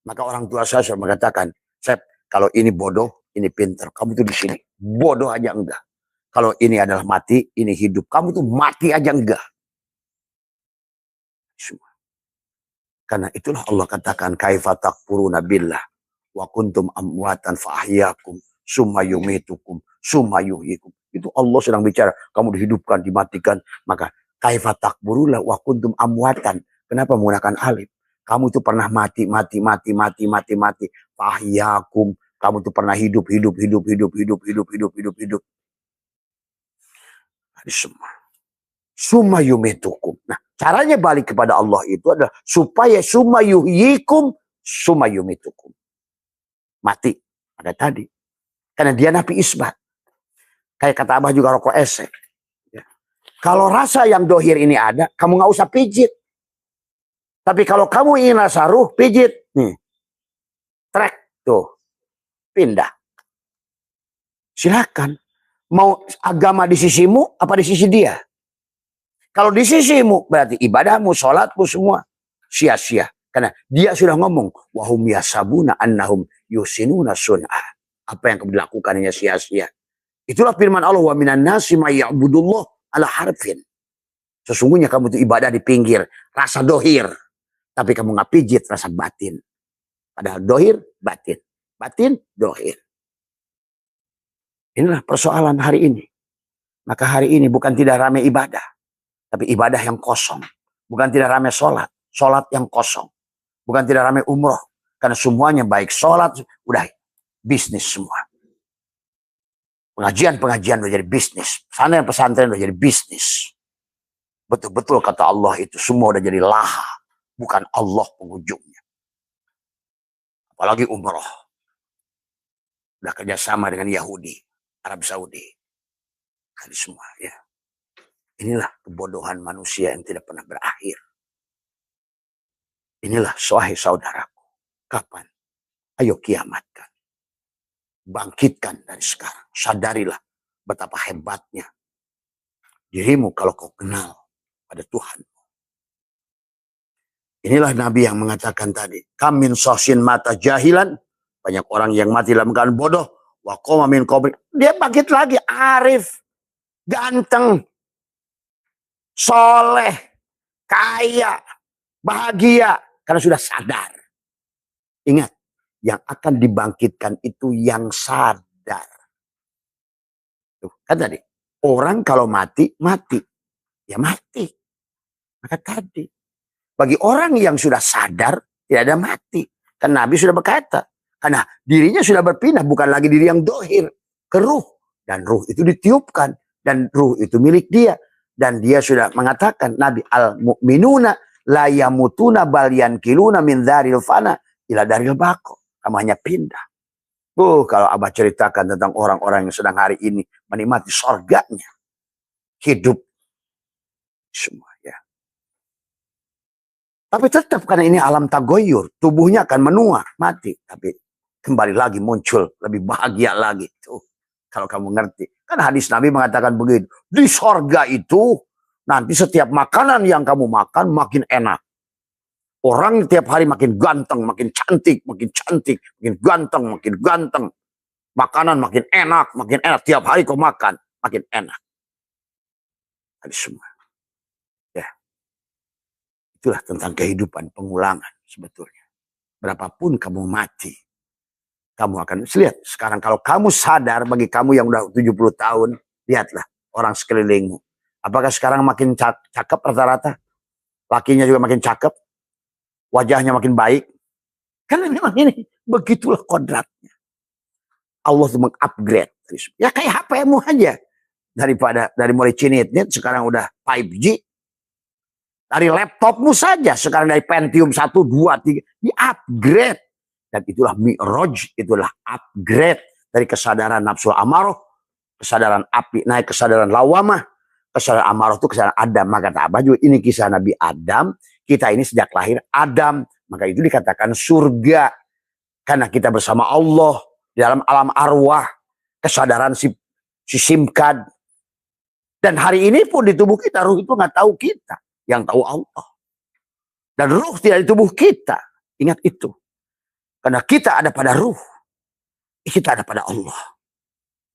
Maka orang tua saya sudah mengatakan, Sep, kalau ini bodoh, ini pintar. Kamu tuh di sini, bodoh aja enggak. Kalau ini adalah mati, ini hidup. Kamu tuh mati aja enggak. Semua. Karena itulah Allah katakan, kaifa takfuruna billah wa kuntum amwatan fa ahyakum summa yumitukum summa yuhyikum. Itu Allah sedang bicara, kamu dihidupkan, dimatikan. Maka kaifa takfuruna wa kuntum amwatan. Kenapa menggunakan alif? Kamu itu pernah mati. Fa ahyakum. Kamu itu pernah hidup. Ada semua. Summa yumitukum. Nah, caranya balik kepada Allah itu adalah supaya summa yuhyikum, summa yumitukum. Mati. Ada tadi. Karena dia nafi isbat. Kayak kata Abah juga rokok esek. Ya. Kalau rasa yang dohir ini ada, kamu nggak usah pijit. Tapi kalau kamu ingin rasa ruh, pijit. Nih. Trek. Tuh. Pindah. Silakan. Mau agama di sisimu, apa di sisi dia? Kalau di sisimu, berarti ibadahmu, sholatmu semua sia-sia. Karena dia sudah ngomong, wahum yasabuna annahum yusinuna sun'ah. Apa yang kamu lakukan hanya sia-sia. Itulah firman Allah, wa minan nasi may ya'budullah ala harfin. Sesungguhnya kamu itu ibadah di pinggir, rasa dohir. Tapi kamu nggak pijit rasa batin. Padahal dohir, batin. Batin, dohir. Inilah persoalan hari ini. Maka hari ini bukan tidak ramai ibadah. Tapi ibadah yang kosong. Bukan tidak ramai sholat. Sholat yang kosong. Bukan tidak ramai umroh. Karena semuanya baik sholat. Udah bisnis semua. Pengajian udah jadi bisnis. Pesantren udah jadi bisnis. Betul-betul kata Allah itu. Semua udah jadi laha. Bukan Allah penghujungnya. Apalagi umroh. Udah kerjasama dengan Yahudi. Arab Saudi. Kali semua ya. Inilah kebodohan manusia yang tidak pernah berakhir. Inilah wahai saudaraku. Kapan? Ayo kiamatkan. Bangkitkan dari sekarang. Sadarilah betapa hebatnya dirimu kalau kau kenal pada Tuhan. Inilah Nabi yang mengatakan tadi. Kamin sosin mata jahilan. Banyak orang yang mati dalam keadaan bodoh. Wa qoma min qabri. Dia bangkit lagi. Arif. Ganteng. Soleh, kaya, bahagia, karena sudah sadar. Ingat, yang akan dibangkitkan itu yang sadar. Tuh, kan tadi, orang kalau mati, ya mati. Maka tadi, bagi orang yang sudah sadar, tidak ada mati. Kan Nabi sudah berkata, karena dirinya sudah berpindah, bukan lagi diri yang dohir, ke ruh. Dan ruh itu ditiupkan. Dan ruh itu milik dia. Dan dia sudah mengatakan, Nabi, al-mu'minuna la yamutuna bal yankiluna min dharil fana ila daril bako. Kamu hanya pindah. Kalau Abah ceritakan tentang orang-orang yang sedang hari ini menikmati surganya. Hidup. Semua ya. Tapi tetap karena ini alam tagoyur. Tubuhnya akan menua, mati. Tapi kembali lagi muncul. Lebih bahagia lagi. Tuh, kalau kamu ngerti. Kan hadis Nabi mengatakan begitu. Di surga itu nanti setiap makanan yang kamu makan makin enak. Orang tiap hari makin ganteng, makin cantik, makin ganteng, makin ganteng. Makanan makin enak. Tiap hari kau makan, makin enak. Tadi semua. Ya. Itulah tentang kehidupan, pengulangan sebetulnya. Berapapun kamu mati, kamu akan lihat. Sekarang kalau kamu sadar, bagi kamu yang udah 70 tahun, lihatlah orang sekelilingmu. Apakah sekarang makin cakep rata-rata? Lakinya juga makin cakep. Wajahnya makin baik. Karena memang ini, begitulah kodratnya. Allah itu mengupgrade. Ya kayak HP-mu aja. Dari mulai cinit-nit, sekarang udah 5G. Dari laptopmu saja, sekarang dari Pentium 1, 2, 3. Di-upgrade. Dan itulah mi'raj, itulah upgrade. Dari kesadaran nafsu amaroh, kesadaran api naik, kesadaran lawamah. Kesadaran amaroh itu kesadaran Adam. Maka kata Abah juga, ini kisah Nabi Adam. Kita ini sejak lahir Adam. Maka itu dikatakan surga. Karena kita bersama Allah. Di dalam alam arwah. Kesadaran si simkad. Dan hari ini pun di tubuh kita. Ruh itu nggak tahu kita. Yang tahu Allah. Dan ruh tidak di tubuh kita. Ingat itu. Karena kita ada pada ruh. Kita ada pada Allah.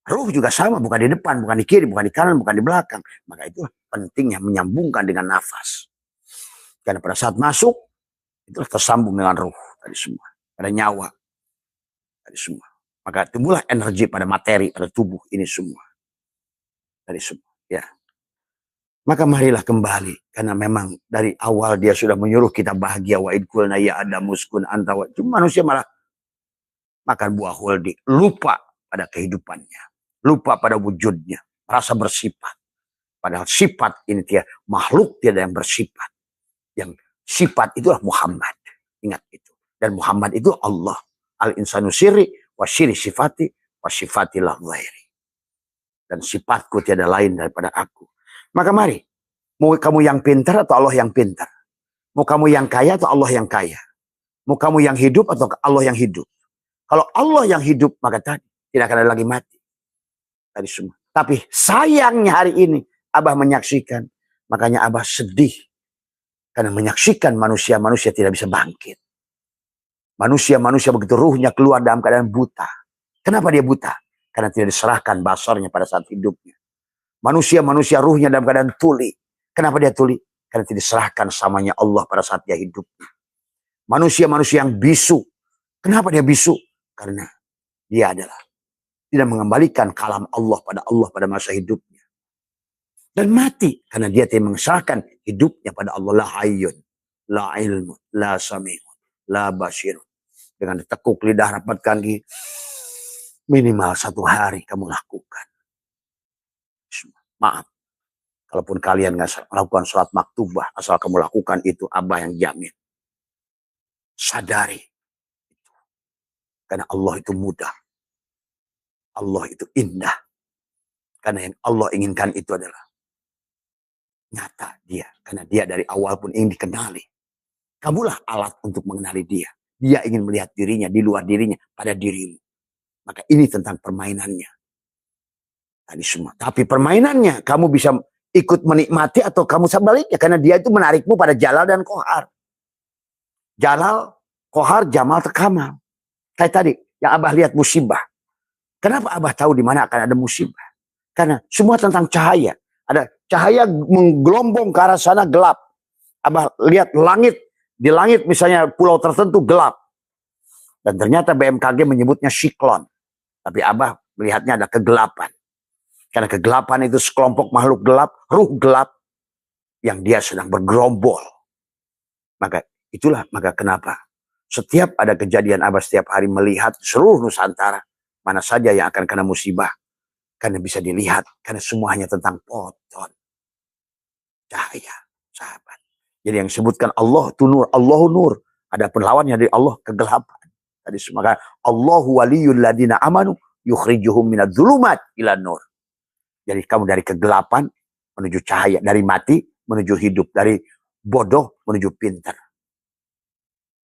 Ruh juga sama. Bukan di depan, bukan di kiri, bukan di kanan, bukan di belakang. Maka itu pentingnya menyambungkan dengan nafas. Karena pada saat masuk, itulah tersambung dengan ruh. Tadi semua. Pada nyawa. Tadi semua. Maka timbullah energi pada materi, pada tubuh ini semua. Tadi semua. Ya. Maka marilah kembali. Karena memang dari awal dia sudah menyuruh kita bahagia. Wa idkulna ya adamuskun antawa. Cuma manusia malah makan buah huldi. Lupa pada kehidupannya. Lupa pada wujudnya. Merasa bersifat. Padahal sifat ini dia makhluk tiada yang bersifat. Yang sifat itulah Muhammad. Ingat itu. Dan Muhammad itu Allah. Al-insanu sirri wa syiri sifati wa sifatilah ghairi. Dan sifatku tiada lain daripada aku. Maka mari. Mau kamu yang pintar atau Allah yang pintar? Mau kamu yang kaya atau Allah yang kaya? Mau kamu yang hidup atau Allah yang hidup? Kalau Allah yang hidup, maka tadi tidak akan ada lagi mati. Tadi semua. Tapi sayangnya hari ini, Abah menyaksikan. Makanya Abah sedih. Karena menyaksikan manusia-manusia tidak bisa bangkit. Manusia-manusia begitu ruhnya keluar dalam keadaan buta. Kenapa dia buta? Karena tidak diserahkan basarnya pada saat hidupnya. Manusia-manusia ruhnya dalam keadaan tuli. Kenapa dia tuli? Karena tidak diserahkan samanya Allah pada saat dia hidupnya. Manusia-manusia yang bisu. Kenapa dia bisu? Karena dia adalah tidak mengembalikan kalam Allah pada masa hidupnya. Dan mati. Karena dia tidak mengesahkan hidupnya pada Allah. La hayyun, la ilmun, la sami'un, la basirun. Dengan ditekuk lidah rapatkan di minimal 1 hari kamu lakukan. Maaf. Kalaupun kalian nggak melakukan sholat maktubah. Asal kamu lakukan itu, Abah yang jamin. Sadari. Karena Allah itu mudah. Allah itu indah. Karena yang Allah inginkan itu adalah nyata dia. Karena dia dari awal pun ingin dikenali. Kamulah alat untuk mengenali dia. Dia ingin melihat dirinya, di luar dirinya, pada dirimu. Maka ini tentang permainannya. Tadi semua. Tapi permainannya, kamu bisa ikut menikmati atau kamu sebaliknya. Karena dia itu menarikmu pada Jalal dan Kohar. Jalal, Kohar, Jamal, Kamal. Kayak tadi, yang Abah lihat musibah. Kenapa Abah tahu di mana akan ada musibah? Karena semua tentang cahaya. Ada cahaya menggelombong ke arah sana gelap. Abah lihat langit. Di langit misalnya pulau tertentu gelap. Dan ternyata BMKG menyebutnya siklon. Tapi Abah melihatnya ada kegelapan. Karena kegelapan itu sekelompok makhluk gelap, ruh gelap. Yang dia sedang bergerombol. Maka itulah, maka kenapa? Setiap ada kejadian Abah setiap hari melihat seluruh Nusantara. Mana saja yang akan kena musibah. Karena bisa dilihat, karena semuanya tentang foton. Cahaya, sahabat. Jadi yang disebutkan Allah itu nur, Allahu nur. Ada lawannya dari Allah, kegelapan. Tadi maka Allahu waliyul ladina amanu yukhrijuhum minadz-dzulumat ila nur. Jadi kamu dari kegelapan menuju cahaya, dari mati menuju hidup, dari bodoh menuju pintar.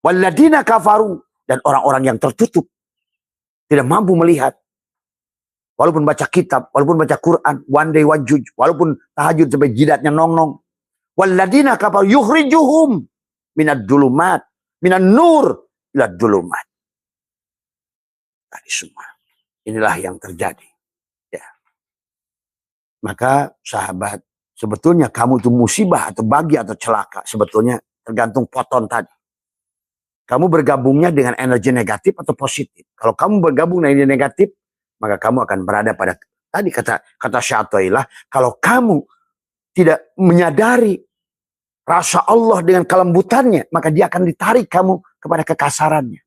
Walladina kafaru, dan orang-orang yang tertutup, tidak mampu melihat. Walaupun baca kitab, walaupun baca Quran, one day wajuj, walaupun tahajud sampai jidatnya nong-nong. Walladina kafaru yukhrijuhum minadz-dzulumat, minan nur ila dzulumat. Tadi semua. Inilah yang terjadi. Ya. Maka sahabat, sebetulnya kamu itu musibah atau bahagia atau celaka. Sebetulnya tergantung foton tadi. Kamu bergabungnya dengan energi negatif atau positif. Kalau kamu bergabung dengan energi negatif, maka kamu akan berada pada, tadi kata Syaikhullah, kalau kamu tidak menyadari rasa Allah dengan kelembutannya, maka dia akan ditarik kamu kepada kekasarannya.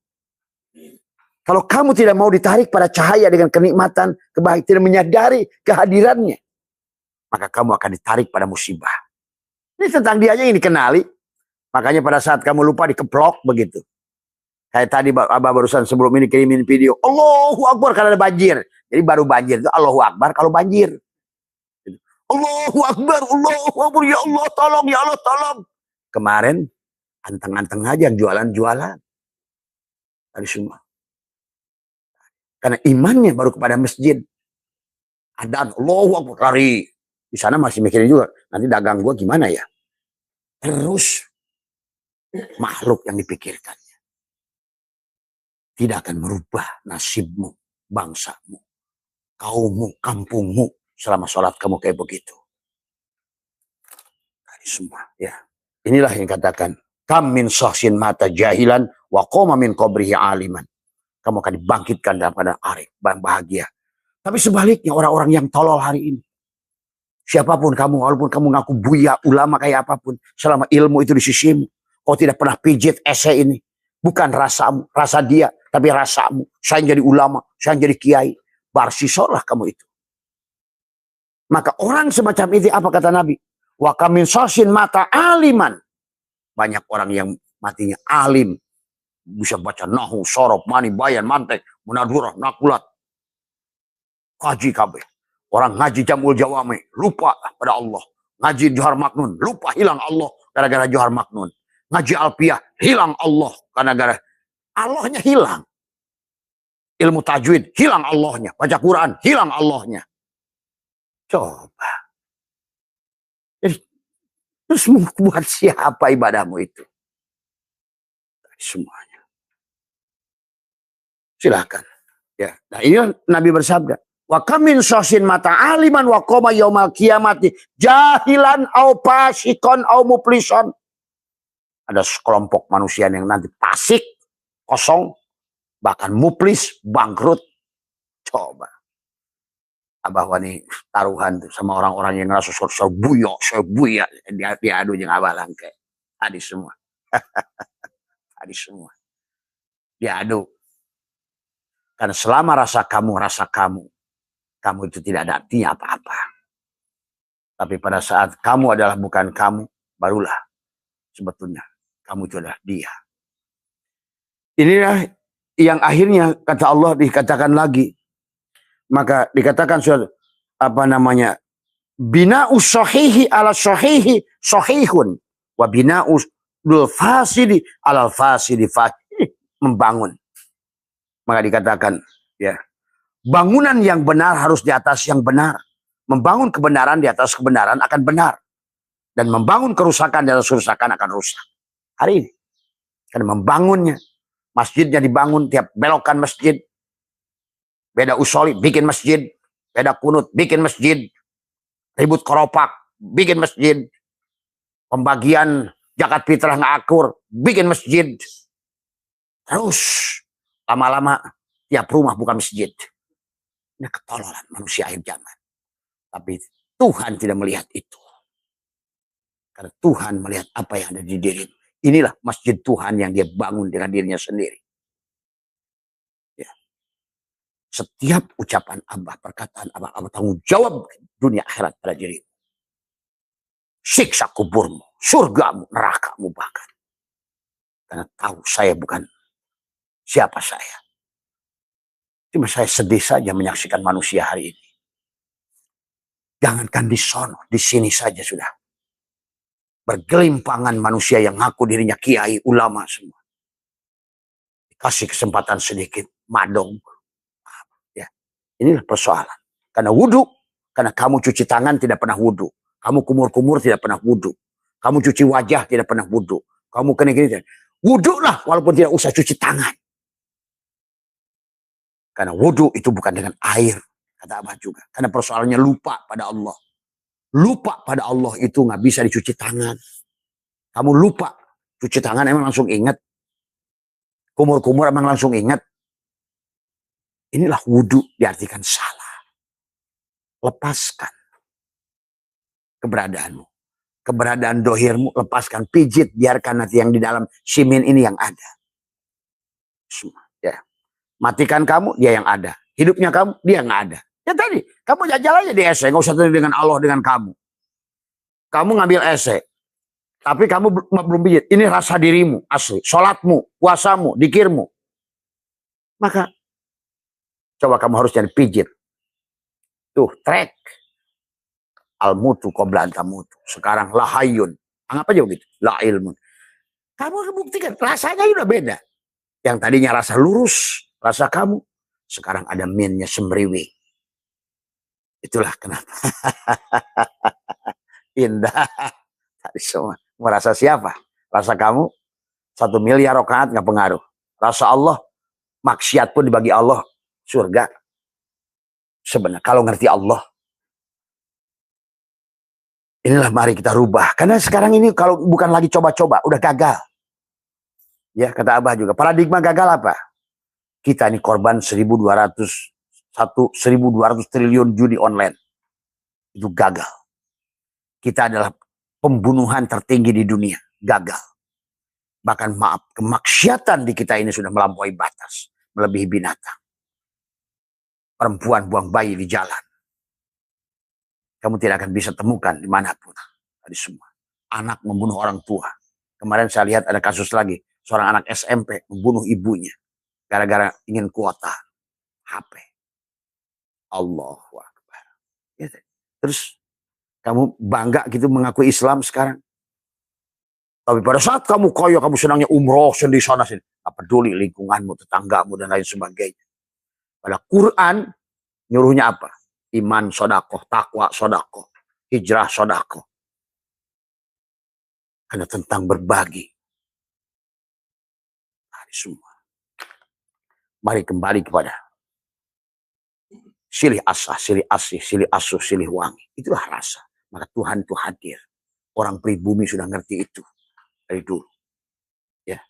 Kalau kamu tidak mau ditarik pada cahaya dengan kenikmatan, kebahagiaan, tidak menyadari kehadirannya, maka kamu akan ditarik pada musibah. Ini tentang dia aja yang dikenali. Makanya pada saat kamu lupa dikeplok begitu. Kayak tadi Abah barusan sebelum ini kirimin video. Allahu Akbar karena ada banjir. Jadi baru banjir itu Allahu Akbar kalau banjir. Allahu Akbar, Allahu Akbar, ya Allah tolong, ya Allah tolong. Kemarin anteng-anteng aja yang jualan-jualan. Tadi semua. Karena imannya baru kepada masjid. Adan, Allahu Akbar, lari. Di sana masih mikirin juga, nanti dagang gua gimana ya? Terus makhluk yang dipikirkannya tidak akan merubah nasibmu, bangsamu, kaummu, kampungmu selama sholat kamu kayak begitu. Tadi semua, ya. Inilah yang katakan, kam min sahsin mata jahilan wa qoma min qabrihi aliman. Kamu akan dibangkitkan dalam keadaan arif, bahagia. Tapi sebaliknya orang-orang yang tolol hari ini, siapapun kamu, walaupun kamu ngaku buya, ulama kayak apapun, selama ilmu itu di sisimu, kau tidak pernah pijit esai ini. Bukan rasamu, rasa dia, tapi rasamu. Saya jadi ulama, saya jadi kiai. Barsisorlah kamu itu. Maka orang semacam itu, apa kata Nabi? Wa kamin sosin mata aliman. Banyak orang yang matinya alim. Bisa baca nahu, sorob, mani, bayan, mantek, munadurah, nakulat. Kaji kabeh. Orang ngaji jamul jawami, lupa pada Allah. Ngaji Johar Maknun, lupa hilang Allah gara-gara Johar Maknun. Ngaji Alpiyah, hilang Allah karena gara Allahnya hilang. Ilmu tajwid, hilang Allahnya. Baca Quran, hilang Allahnya. Coba. Jadi, terus buat siapa ibadahmu itu? Semuanya. Silakan. Ya. Nah ini Nabi bersabda. Wa kamin sosin mata aliman wa qoma yaumal kiamati jahilan au pasikon au muplison. Ada sekelompok manusia yang nanti pasik, kosong, bahkan muplis, bangkrut. Coba. Abah wani taruhan tuh sama orang-orang yang ngerasa so buya, dia adu jeung abah langke. Tadi semua. Tadi semua. Diadu. Karena selama rasa kamu itu tidak ada artinya apa-apa. Tapi pada saat kamu adalah bukan kamu, barulah sebetulnya kamu itu adalah dia. Inilah yang akhirnya kata Allah dikatakan lagi. Maka dikatakan apa namanya? Bina'us sahihi ala sahihi sahihun. Wa bina'us dul fasidi ala fasidi membangun. Maka dikatakan, ya, bangunan yang benar harus di atas yang benar. Membangun kebenaran di atas kebenaran akan benar. Dan membangun kerusakan di atas kerusakan akan rusak. Hari ini. Karena membangunnya. Masjidnya dibangun, tiap belokan masjid. Beda usoli, bikin masjid. Beda kunut, bikin masjid. Ribut keropak, bikin masjid. Pembagian zakat fitrah nggak akur, bikin masjid. Terus lama-lama tiap rumah bukan masjid. Ini ketololan manusia akhir zaman. Tapi Tuhan tidak melihat itu. Karena Tuhan melihat apa yang ada di diri. Inilah masjid Tuhan yang dia bangun dengan dirinya sendiri. Ya. Setiap ucapan Abah, perkataan Abah, Abah tanggung jawab dunia akhirat pada dirimu. Siksa kuburmu, surgamu, nerakamu bahkan. Karena tahu saya bukan siapa saya. Cuma saya sedih saja menyaksikan manusia hari ini. Jangankan di sono, di sini saja sudah. Bergelimpangan manusia yang ngaku dirinya kiai, ulama semua. Dikasih kesempatan sedikit, madong. Ya, inilah persoalan. Karena wudhu, karena kamu cuci tangan tidak pernah wudhu. Kamu kumur-kumur tidak pernah wudhu. Kamu cuci wajah tidak pernah wudhu. Kamu kena-kena. Wudhu lah walaupun tidak usah cuci tangan. Karena wudhu itu bukan dengan air. Kata Abah juga. Karena persoalannya lupa pada Allah. Lupa pada Allah itu nggak bisa dicuci tangan. Kamu lupa. Cuci tangan emang langsung ingat. Kumur-kumur emang langsung ingat. Inilah wudhu diartikan salah. Lepaskan keberadaanmu. Keberadaan dohirmu lepaskan. Pijit. Biarkan nanti yang di dalam simin ini yang ada. Semua. Ya. Matikan kamu, dia yang ada. Hidupnya kamu, dia nggak ada. Ya tadi, kamu jajal aja di esai. Nggak usah dengan Allah, dengan kamu. Kamu ngambil esai. Tapi kamu belum pijit. Ini rasa dirimu, asli. Sholatmu, puasamu, dikirmu. Maka, coba kamu harus jadi pijit. Tuh, trek. Al-mutu qobla antamutu. Sekarang lahayun. Anggap aja begitu. La ilmun. Kamu buktikan, rasanya udah beda. Yang tadinya rasa lurus, rasa kamu. Sekarang ada minnya semriwing. Itulah kenapa. Indah. Tadi semua. Mau rasa siapa? Rasa kamu 1 miliar rakaat nggak pengaruh. Rasa Allah, maksiat pun dibagi Allah surga. Sebenarnya kalau ngerti Allah, inilah mari kita rubah. Karena sekarang ini kalau bukan lagi coba-coba, udah gagal. Ya kata Abah juga. Paradigma gagal apa? Kita ini korban 1.200 triliun judi online. Itu gagal. Kita adalah pembunuhan tertinggi di dunia. Gagal. Bahkan maaf, kemaksiatan di kita ini sudah melampaui batas. Melebihi binatang. Perempuan buang bayi di jalan. Kamu tidak akan bisa temukan dimanapun. Tadi semua. Anak membunuh orang tua. Kemarin saya lihat ada kasus lagi. Seorang anak SMP membunuh ibunya. Gara-gara ingin kuota HP. Allahu Akbar. Ya, terus kamu bangga gitu mengakui Islam sekarang. Tapi pada saat kamu kaya, kamu senangnya umroh sendiri sana sini. Gak peduli lingkunganmu, tetanggamu, dan lain sebagainya. Pada Quran, nyuruhnya apa? Iman, sodakoh, takwa, sodakoh. Hijrah, sodakoh. Karena tentang berbagi. Hari semua. Mari kembali kepada silih asah, silih asih, silih asuh, silih wangi. Itulah rasa. Maka Tuhan itu hadir. Orang pribumi sudah ngerti itu dari dulu. Ya.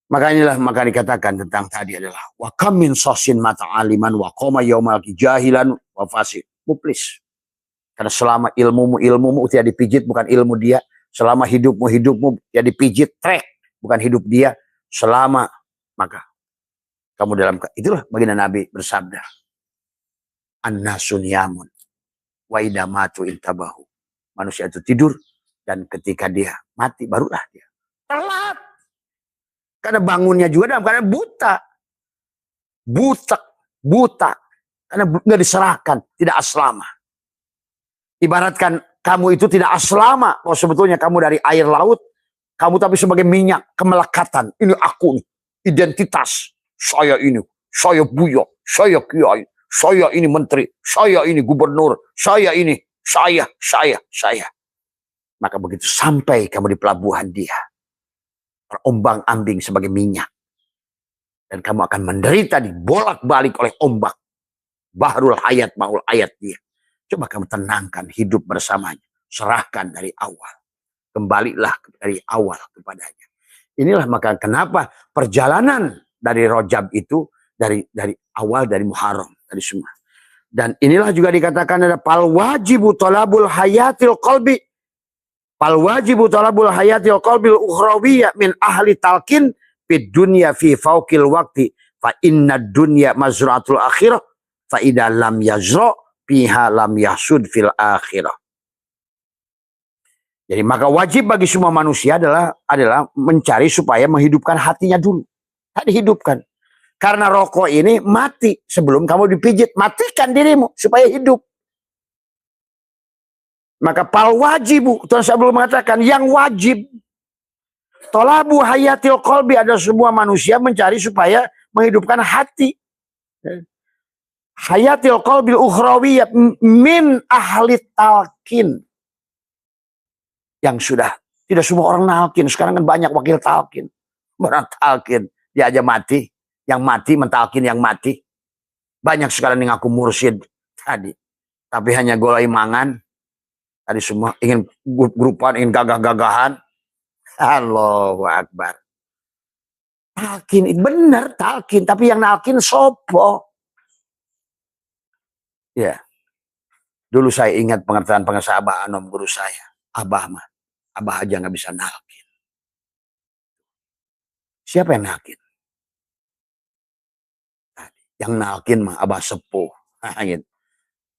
Maka inilah maka dikatakan tentang tadi adalah wa kam min sosin mata aliman wa qoma yaumal jahilan wa fasid. Muplis. Karena selama ilmumu tidak dipijit, bukan ilmu dia. Selama hidupmu tidak dipijit, trek, bukan hidup dia. Selama maka kamu dalam, itulah baginda Nabi bersabda, an-nasun yamun wa idza matu intabahu. Manusia itu tidur dan ketika dia mati barulah dia telat. Karena bangunnya juga dalam keadaan buta. Buta. Karena nggak diserahkan, tidak aslama. Ibaratkan kamu itu tidak aslama. Oh sebetulnya kamu dari air laut, kamu tapi sebagai minyak, kemelekatan. Ini aku nih, identitas. Saya ini, saya buya, saya kiai, saya ini menteri, saya ini gubernur, saya ini, saya. Maka begitu sampai kamu di pelabuhan dia, terombang-ambing sebagai minyak. Dan kamu akan menderita dibolak-balik oleh ombak. Bahrul hayat, maul ayat dia. Coba kamu tenangkan hidup bersamanya. Serahkan dari awal. Kembalilah dari awal kepadanya. Inilah maka kenapa perjalanan dari Rajab itu dari awal dari Muharram dari semua. Dan inilah juga dikatakan ada fal wajibu talabul hayatil qalbi. Fal wajibu talabul hayatil qalbil ukhrawiyya min ahli talqin fid dunya fi fauqil waqti Fa inna dunya mazra'atul akhirah fa idza lam yazra fiha lam yasud fil akhirah. Jadi maka wajib bagi semua manusia adalah mencari supaya menghidupkan hatinya dulu. Tak dihidupkan. Karena rokok ini mati sebelum kamu dipijit. Matikan dirimu supaya hidup. Maka pal wajibu, Tuhan saya belum mengatakan yang wajib. Tolabu hayatil qalbi, ada semua manusia mencari supaya menghidupkan hati. Hayatil qalbil ukhrawiyah min ahli talqin. Yang sudah, tidak semua orang nalkin. Sekarang kan banyak wakil talqin. Orang talqin, dia aja mati. Yang mati mentalkin yang mati. Banyak sekarang yang ngaku mursyid tadi. Tapi hanya golai mangan. Tadi semua ingin grupan, ingin gagah-gagahan. Allahu Akbar. Talqin, benar talqin. Tapi yang nalkin sopo. Ya. Dulu saya ingat pengertian Abah Anom, guru saya. Abah mah. Abah aja nggak bisa nalkin. Siapa yang nalkin? Yang nalkin mah Abah sepuh.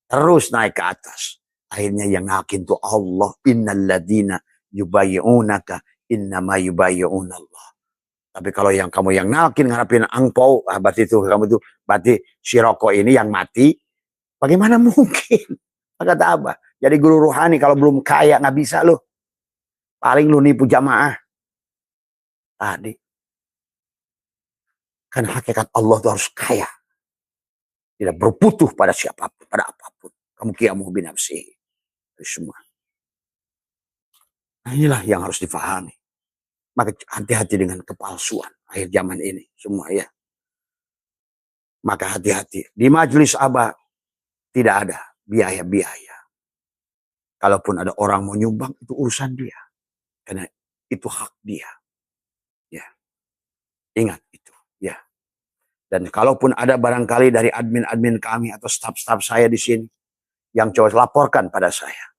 Terus naik ke atas. Akhirnya yang nalkin tuh Allah. Innalladzina yubayyi'unaka innama yubayyi'unallah. Tapi kalau yang kamu yang nalkin ngarapin angpau, berarti itu kamu tuh berarti si rokok ini yang mati. Bagaimana mungkin? Kata Abah. Jadi guru rohani kalau belum kaya nggak bisa loh. Paling lu nipu jamaah. Tadi. Kan hakikat Allah itu harus kaya. Tidak berputuh pada siapapun, pada apapun. Kamu kiamu binafsi. Semua. Nah, inilah yang harus difahami. Maka hati-hati dengan kepalsuan akhir zaman ini. Semua ya. Maka hati-hati. Di majelis Abah tidak ada biaya-biaya. Kalaupun ada orang mau nyumbang, itu urusan dia. Karena itu hak dia. Ya. Ingat itu. Ya. Dan kalaupun ada barangkali dari admin-admin kami atau staf-staf saya di sini yang coba laporkan pada saya.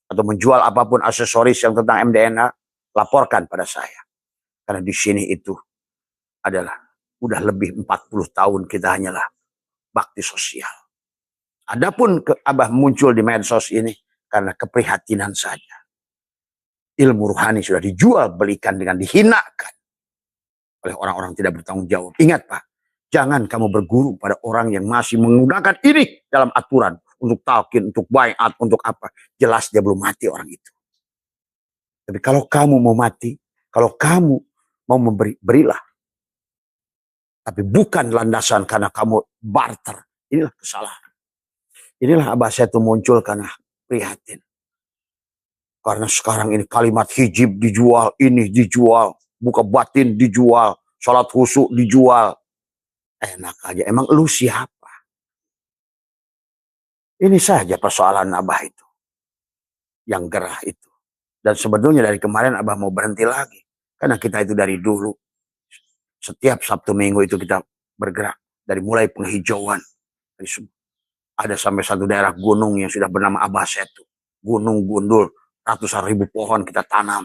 Atau menjual apapun aksesoris yang tentang MDNA, laporkan pada saya. Karena di sini itu adalah udah lebih 40 tahun kita hanyalah bakti sosial. Adapun Abah muncul di medsos ini karena keprihatinan saja. Ilmu ruhani sudah dijual belikan dengan dihinakan oleh orang-orang tidak bertanggung jawab. Ingat Pak, jangan kamu berguru pada orang yang masih menggunakan ini dalam aturan. Untuk talqin, untuk baiat, untuk apa. Jelas dia belum mati orang itu. Tapi kalau kamu mau mati, kalau kamu mau memberi, berilah. Tapi bukan landasan karena kamu barter. Inilah kesalahan. Inilah Abah saya itu muncul karena prihatin. Karena sekarang ini kalimat hijab dijual, ini dijual, buka batin dijual, sholat khusyuk dijual. Enak aja, emang lu siapa? Ini saja persoalan Abah itu. Yang gerah itu. Dan sebetulnya dari kemarin Abah mau berhenti lagi. Karena kita itu dari dulu. Setiap Sabtu Minggu itu kita bergerak. Dari mulai penghijauan. Ada sampai satu daerah gunung yang sudah bernama Abah Setu. Gunung gundul. Ratusan ribu pohon kita tanam.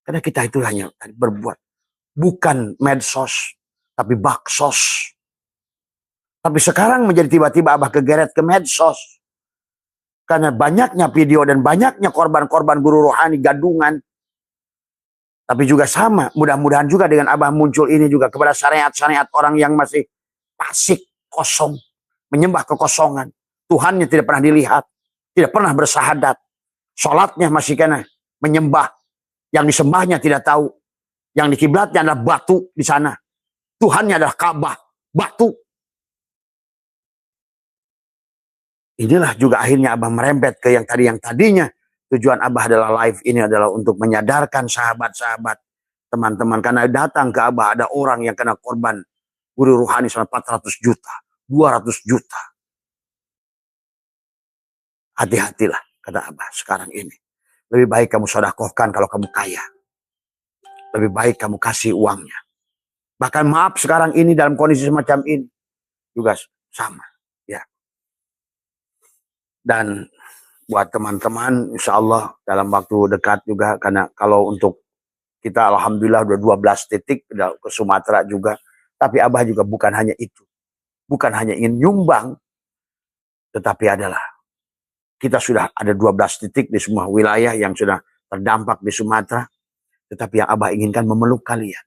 Karena kita itu hanya berbuat. Bukan medsos. Tapi baksos. Tapi sekarang menjadi tiba-tiba Abah kegeret ke medsos. Karena banyaknya video dan banyaknya korban-korban guru rohani gadungan. Tapi juga sama, mudah-mudahan juga dengan Abah muncul ini juga kepada syariat-syariat orang yang masih pasif, kosong. Menyembah kekosongan. Tuhannya tidak pernah dilihat. Tidak pernah bersahadat. Sholatnya masih kena menyembah. Yang disembahnya tidak tahu. Yang dikiblatnya adalah batu di sana. Tuhannya adalah Ka'bah, batu. Inilah juga akhirnya Abah merembet ke yang tadinya. Tujuan Abah adalah live ini adalah untuk menyadarkan sahabat-sahabat, teman-teman. Karena datang ke Abah ada orang yang kena korban guru ruhani sampai 400 juta, 200 juta. Hati-hatilah, kata Abah sekarang ini. Lebih baik kamu sedekahkan kalau kamu kaya. Lebih baik kamu kasih uangnya. Bahkan maaf sekarang ini dalam kondisi semacam ini. Juga sama. Ya. Dan buat teman-teman insya Allah dalam waktu dekat juga. Karena kalau untuk kita alhamdulillah udah 12 titik udah ke Sumatera juga. Tapi Abah juga bukan hanya itu. Bukan hanya ingin nyumbang, tetapi adalah kita sudah ada 12 titik di semua wilayah yang sudah terdampak di Sumatera. Tetapi yang Abah inginkan memeluk kalian.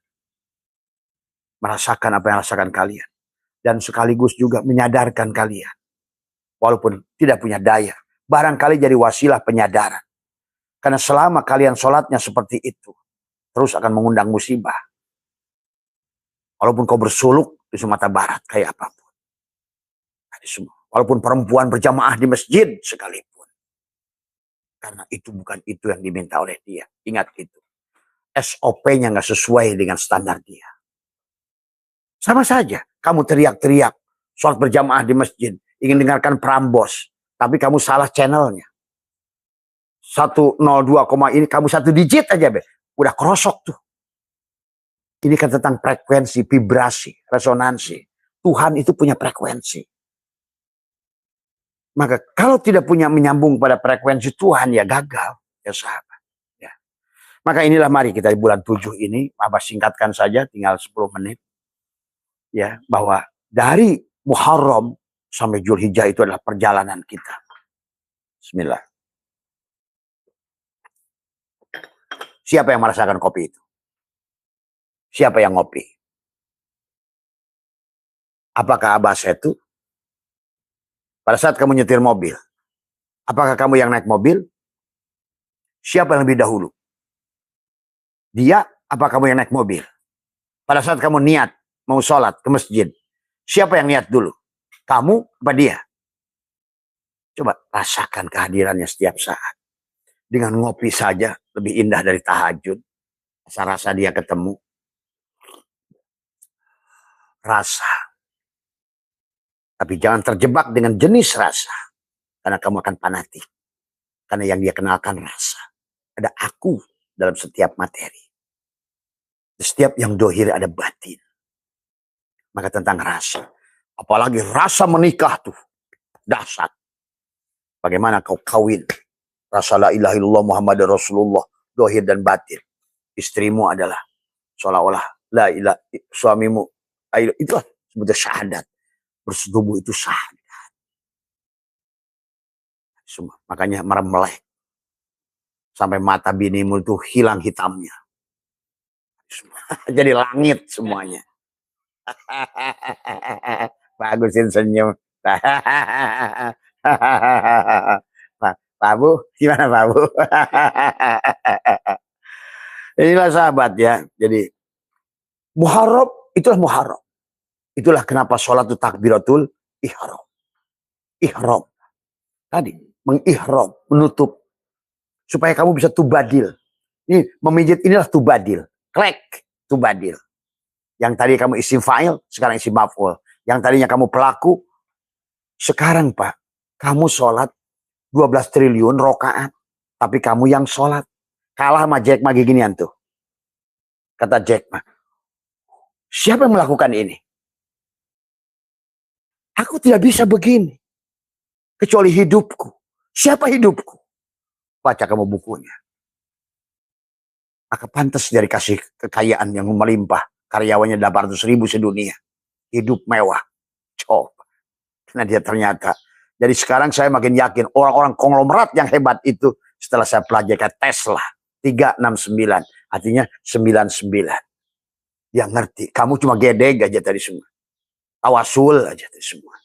Merasakan apa yang rasakan kalian. Dan sekaligus juga menyadarkan kalian. Walaupun tidak punya daya. Barangkali jadi wasilah penyadaran. Karena selama kalian sholatnya seperti itu, terus akan mengundang musibah. Walaupun kau bersuluk di Sumatera Barat, kayak apapun. Walaupun perempuan berjamaah di masjid sekalipun. Karena itu bukan itu yang diminta oleh dia. Ingat itu. SOP-nya nggak sesuai dengan standar dia. Sama saja. Kamu teriak-teriak. Sholat berjamaah di masjid. Ingin dengarkan Prambos. Tapi kamu salah channelnya. 102, ini kamu 1 digit aja. Be. Udah kerosok tuh. Ini kan tentang frekuensi, vibrasi, resonansi. Tuhan itu punya frekuensi. Maka kalau tidak punya menyambung pada frekuensi Tuhan, ya gagal. Ya sahabat. Ya. Maka inilah mari kita di bulan 7 ini, Abah singkatkan saja, tinggal 10 menit. Ya, bahwa dari Muharram sampai Zulhijjah itu adalah perjalanan kita. Bismillah. Siapa yang merasakan kopi itu? Siapa yang ngopi? Apakah Abah Setu? Pada saat kamu nyetir mobil, apakah kamu yang naik mobil? Siapa yang lebih dahulu? Dia, apa kamu yang naik mobil? Pada saat kamu niat mau sholat ke masjid, siapa yang niat dulu? Kamu apa dia? Coba rasakan kehadirannya setiap saat. Dengan ngopi saja lebih indah dari tahajud. Rasa-rasa dia ketemu. Rasa. Tapi jangan terjebak dengan jenis rasa. Karena kamu akan fanatik. Karena yang dia kenalkan rasa. Ada aku dalam setiap materi. Setiap yang dohir ada batin. Maka tentang rasa. Apalagi rasa menikah tuh. Dahsyat. Bagaimana kau kawin. Rasa la ilaha illallah Muhammad Rasulullah. Dohir dan batin. Istrimu adalah seolah-olah la ilaha suamimu. Itulah sebutnya syahadat. Bersetubuh itu syahadat. Makanya meremelek. Sampai mata binimu itu hilang hitamnya. Jadi langit semuanya. Bagusin senyum. Pak Bu, gimana Pak Bu? Inilah sahabat ya. Jadi Muharram, itulah Muharram. Itulah kenapa sholat itu takbiratul ihram. Ihram. Tadi, mengihram, menutup. Supaya kamu bisa tubadil. Ini, memijit inilah tubadil. Klek, tubadil. Yang tadi kamu isim fa'il, sekarang isim maf'ul. Yang tadinya kamu pelaku, sekarang Pak, kamu sholat 12 triliun rokaat. Tapi kamu yang sholat. Kalah sama Jack Ma ginian tuh. Kata Jack Ma. Siapa yang melakukan ini? Aku tidak bisa begini. Kecuali hidupku. Siapa hidupku? Baca kamu bukunya. Maka pantas dari kasih kekayaan yang melimpah. Karyawannya 800.000 sedunia. Hidup mewah. Coba. Karena dia ternyata. Jadi sekarang saya makin yakin. Orang-orang konglomerat yang hebat itu. Setelah saya pelajari Tesla. 369. Artinya 99. Dia ngerti. Kamu cuma gedeg aja tadi semua. Tawasul aja tadi semua.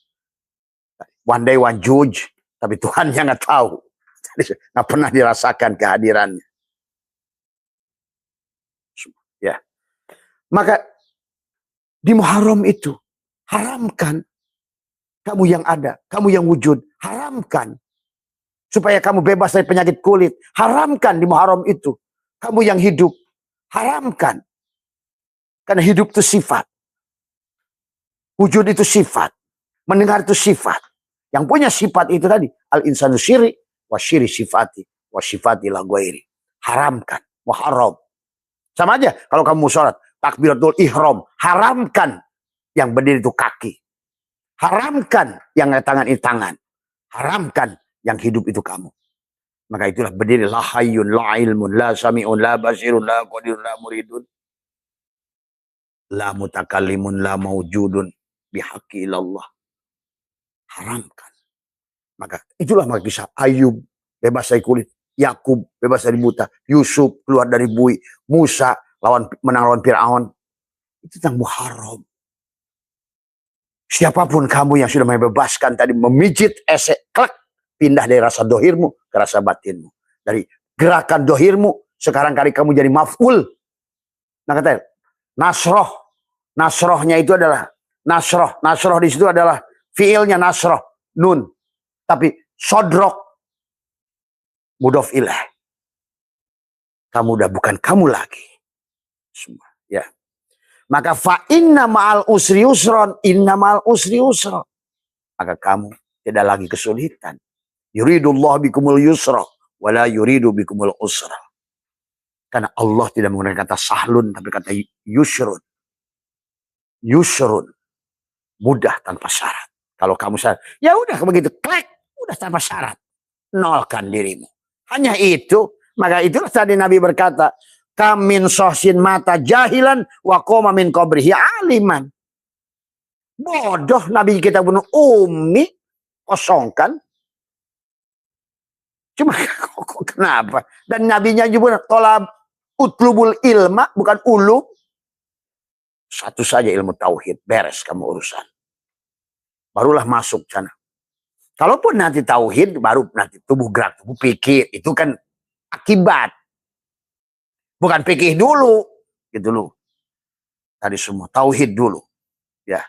One day one judge. Tapi Tuhan yang nggak tahu. Nggak pernah dirasakan kehadirannya. Ya. Maka di Muharram itu haramkan kamu yang ada, kamu yang wujud, haramkan supaya kamu bebas dari penyakit kulit. Haramkan di Muharram itu kamu yang hidup, haramkan karena hidup itu sifat, wujud itu sifat, mendengar itu sifat. Yang punya sifat itu tadi al insanu syiri wa syiri sifati wa sifati la ghairi. Haramkan Muharram. Sama aja kalau kamu sholat takbiratul ihram, haramkan yang berdiri itu kaki. Haramkan yang tangan itu tangan. Haramkan yang hidup itu kamu. Maka itulah berdiri la hayyun la ilmun la sami'un la basirun la qadirun la muridun. La mutakallimun la maujudun bihaqi ilallah. Haramkan. Maka itulah kisah Ayub bebas dari kulit, Yakub bebas dari buta, Yusuf keluar dari bui, Musa menang lawan Fir'aun. Itu tentang Muharram. Siapapun kamu yang sudah membebaskan tadi, memijit esek, klak, pindah dari rasa dohirmu ke rasa batinmu. Dari gerakan dohirmu, sekarang kali kamu jadi maf'ul. Nah katanya, nasroh. Nasrohnya itu adalah, nasroh di situ adalah fiilnya nasroh, nun. Tapi sodrok, mudhof ilaih. Kamu udah bukan kamu lagi. Semua, ya. Maka fa inna ma'al usri usron, inna ma'al usri usron. Maka kamu tidak lagi kesulitan. Yuridullah bikumul yusra, wala yuridu bikumul usra. Karena Allah tidak menggunakan kata sahlun, tapi kata yusrun. Yusrun. Mudah tanpa syarat. Kalau kamu syarat, ya udah begitu, klik, udah tanpa syarat. Nolkan dirimu. Hanya itu, maka itulah tadi Nabi berkata, kamin sohsin mata jahilan wa qoma min qabrihi aliman. Bodoh Nabi kita bunuh ummi, kosongkan. Cuma kenapa? Dan nabinya juga tolab utlubul ilma, bukan ulum. Satu saja ilmu tauhid, beres kamu urusan. Barulah masuk sana. Kalaupun nanti tauhid, baru nanti tubuh gerak, tubuh pikir, itu kan akibat. Bukan pikir dulu, gitu loh. Tadi semua tauhid dulu, ya.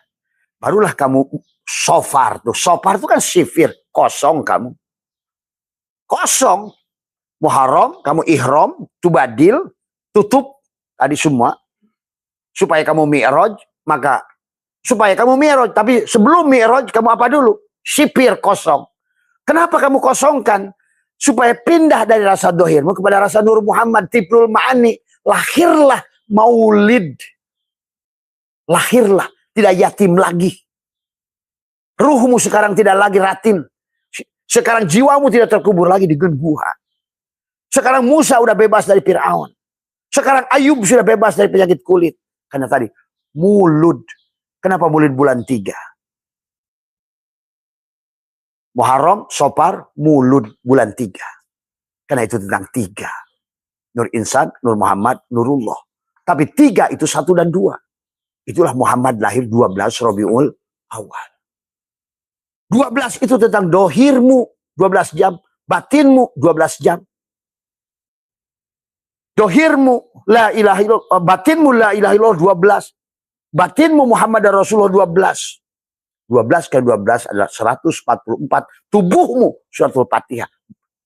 Barulah kamu sofar tuh. Sofar tuh kan sifir, kosong kamu. Kosong. Muharram, kamu ihram, tubadil, tutup tadi semua. Supaya kamu mi'raj, maka supaya kamu mi'raj, tapi sebelum mi'raj kamu apa dulu? Sipir kosong. Kenapa kamu kosongkan? Supaya pindah dari rasa dohirmu kepada rasa nur Muhammad, tiplul ma'ani. Lahirlah maulid. Lahirlah, tidak yatim lagi. Ruhmu sekarang tidak lagi ratim. Sekarang jiwamu tidak terkubur lagi di gua. Sekarang Musa udah bebas dari Fir'aun. Sekarang Ayub sudah bebas dari penyakit kulit. Karena tadi, mulud. Kenapa mulud bulan 3? Muharram, Sofar, mulud bulan 3. Karena itu tentang 3. Nur Insan, Nur Muhammad, Nurullah. Tapi 3 itu 1 dan 2. Itulah Muhammad lahir 12 Rabiul Awal. 12 itu tentang dohirmu 12 jam. Batinmu 12 jam. Dohirmu la ilaha illallah. Batinmu la ilaha illallah 12. Batinmu Muhammad dan Rasulullah 12. 12 kali 12 adalah 144. Tubuhmu suratul Fatihah.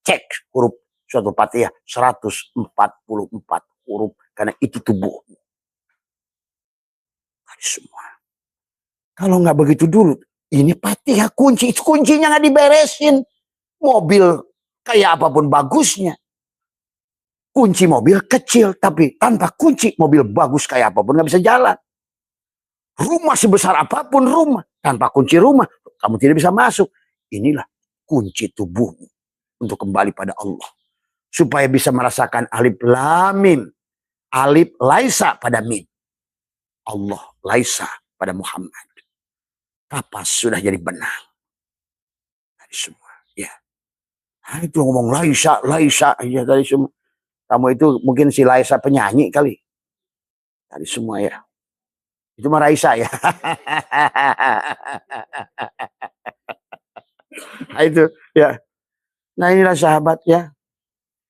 Cek huruf suratul Fatihah 144 huruf. Karena itu tubuhmu. Semua. Kalau nggak begitu dulu, ini Fatihah kunci. Kuncinya nggak diberesin. Mobil kayak apapun bagusnya. Kunci mobil kecil, tapi tanpa kunci mobil bagus kayak apapun nggak bisa jalan. Rumah sebesar apapun rumah, tanpa kunci rumah, kamu tidak bisa masuk. Inilah kunci tubuhmu untuk kembali pada Allah. Supaya bisa merasakan alif lam mim. Alif laisa pada mim. Allah laisa pada Muhammad. Kapas sudah jadi benang. Dari semua. Ya. Nah, itu ngomong laisa. Ya, dari semua. Kamu itu mungkin si Laisa penyanyi kali. Dari semua ya. Itu mah Raisa ya. Nah itu ya. Nah inilah sahabat ya.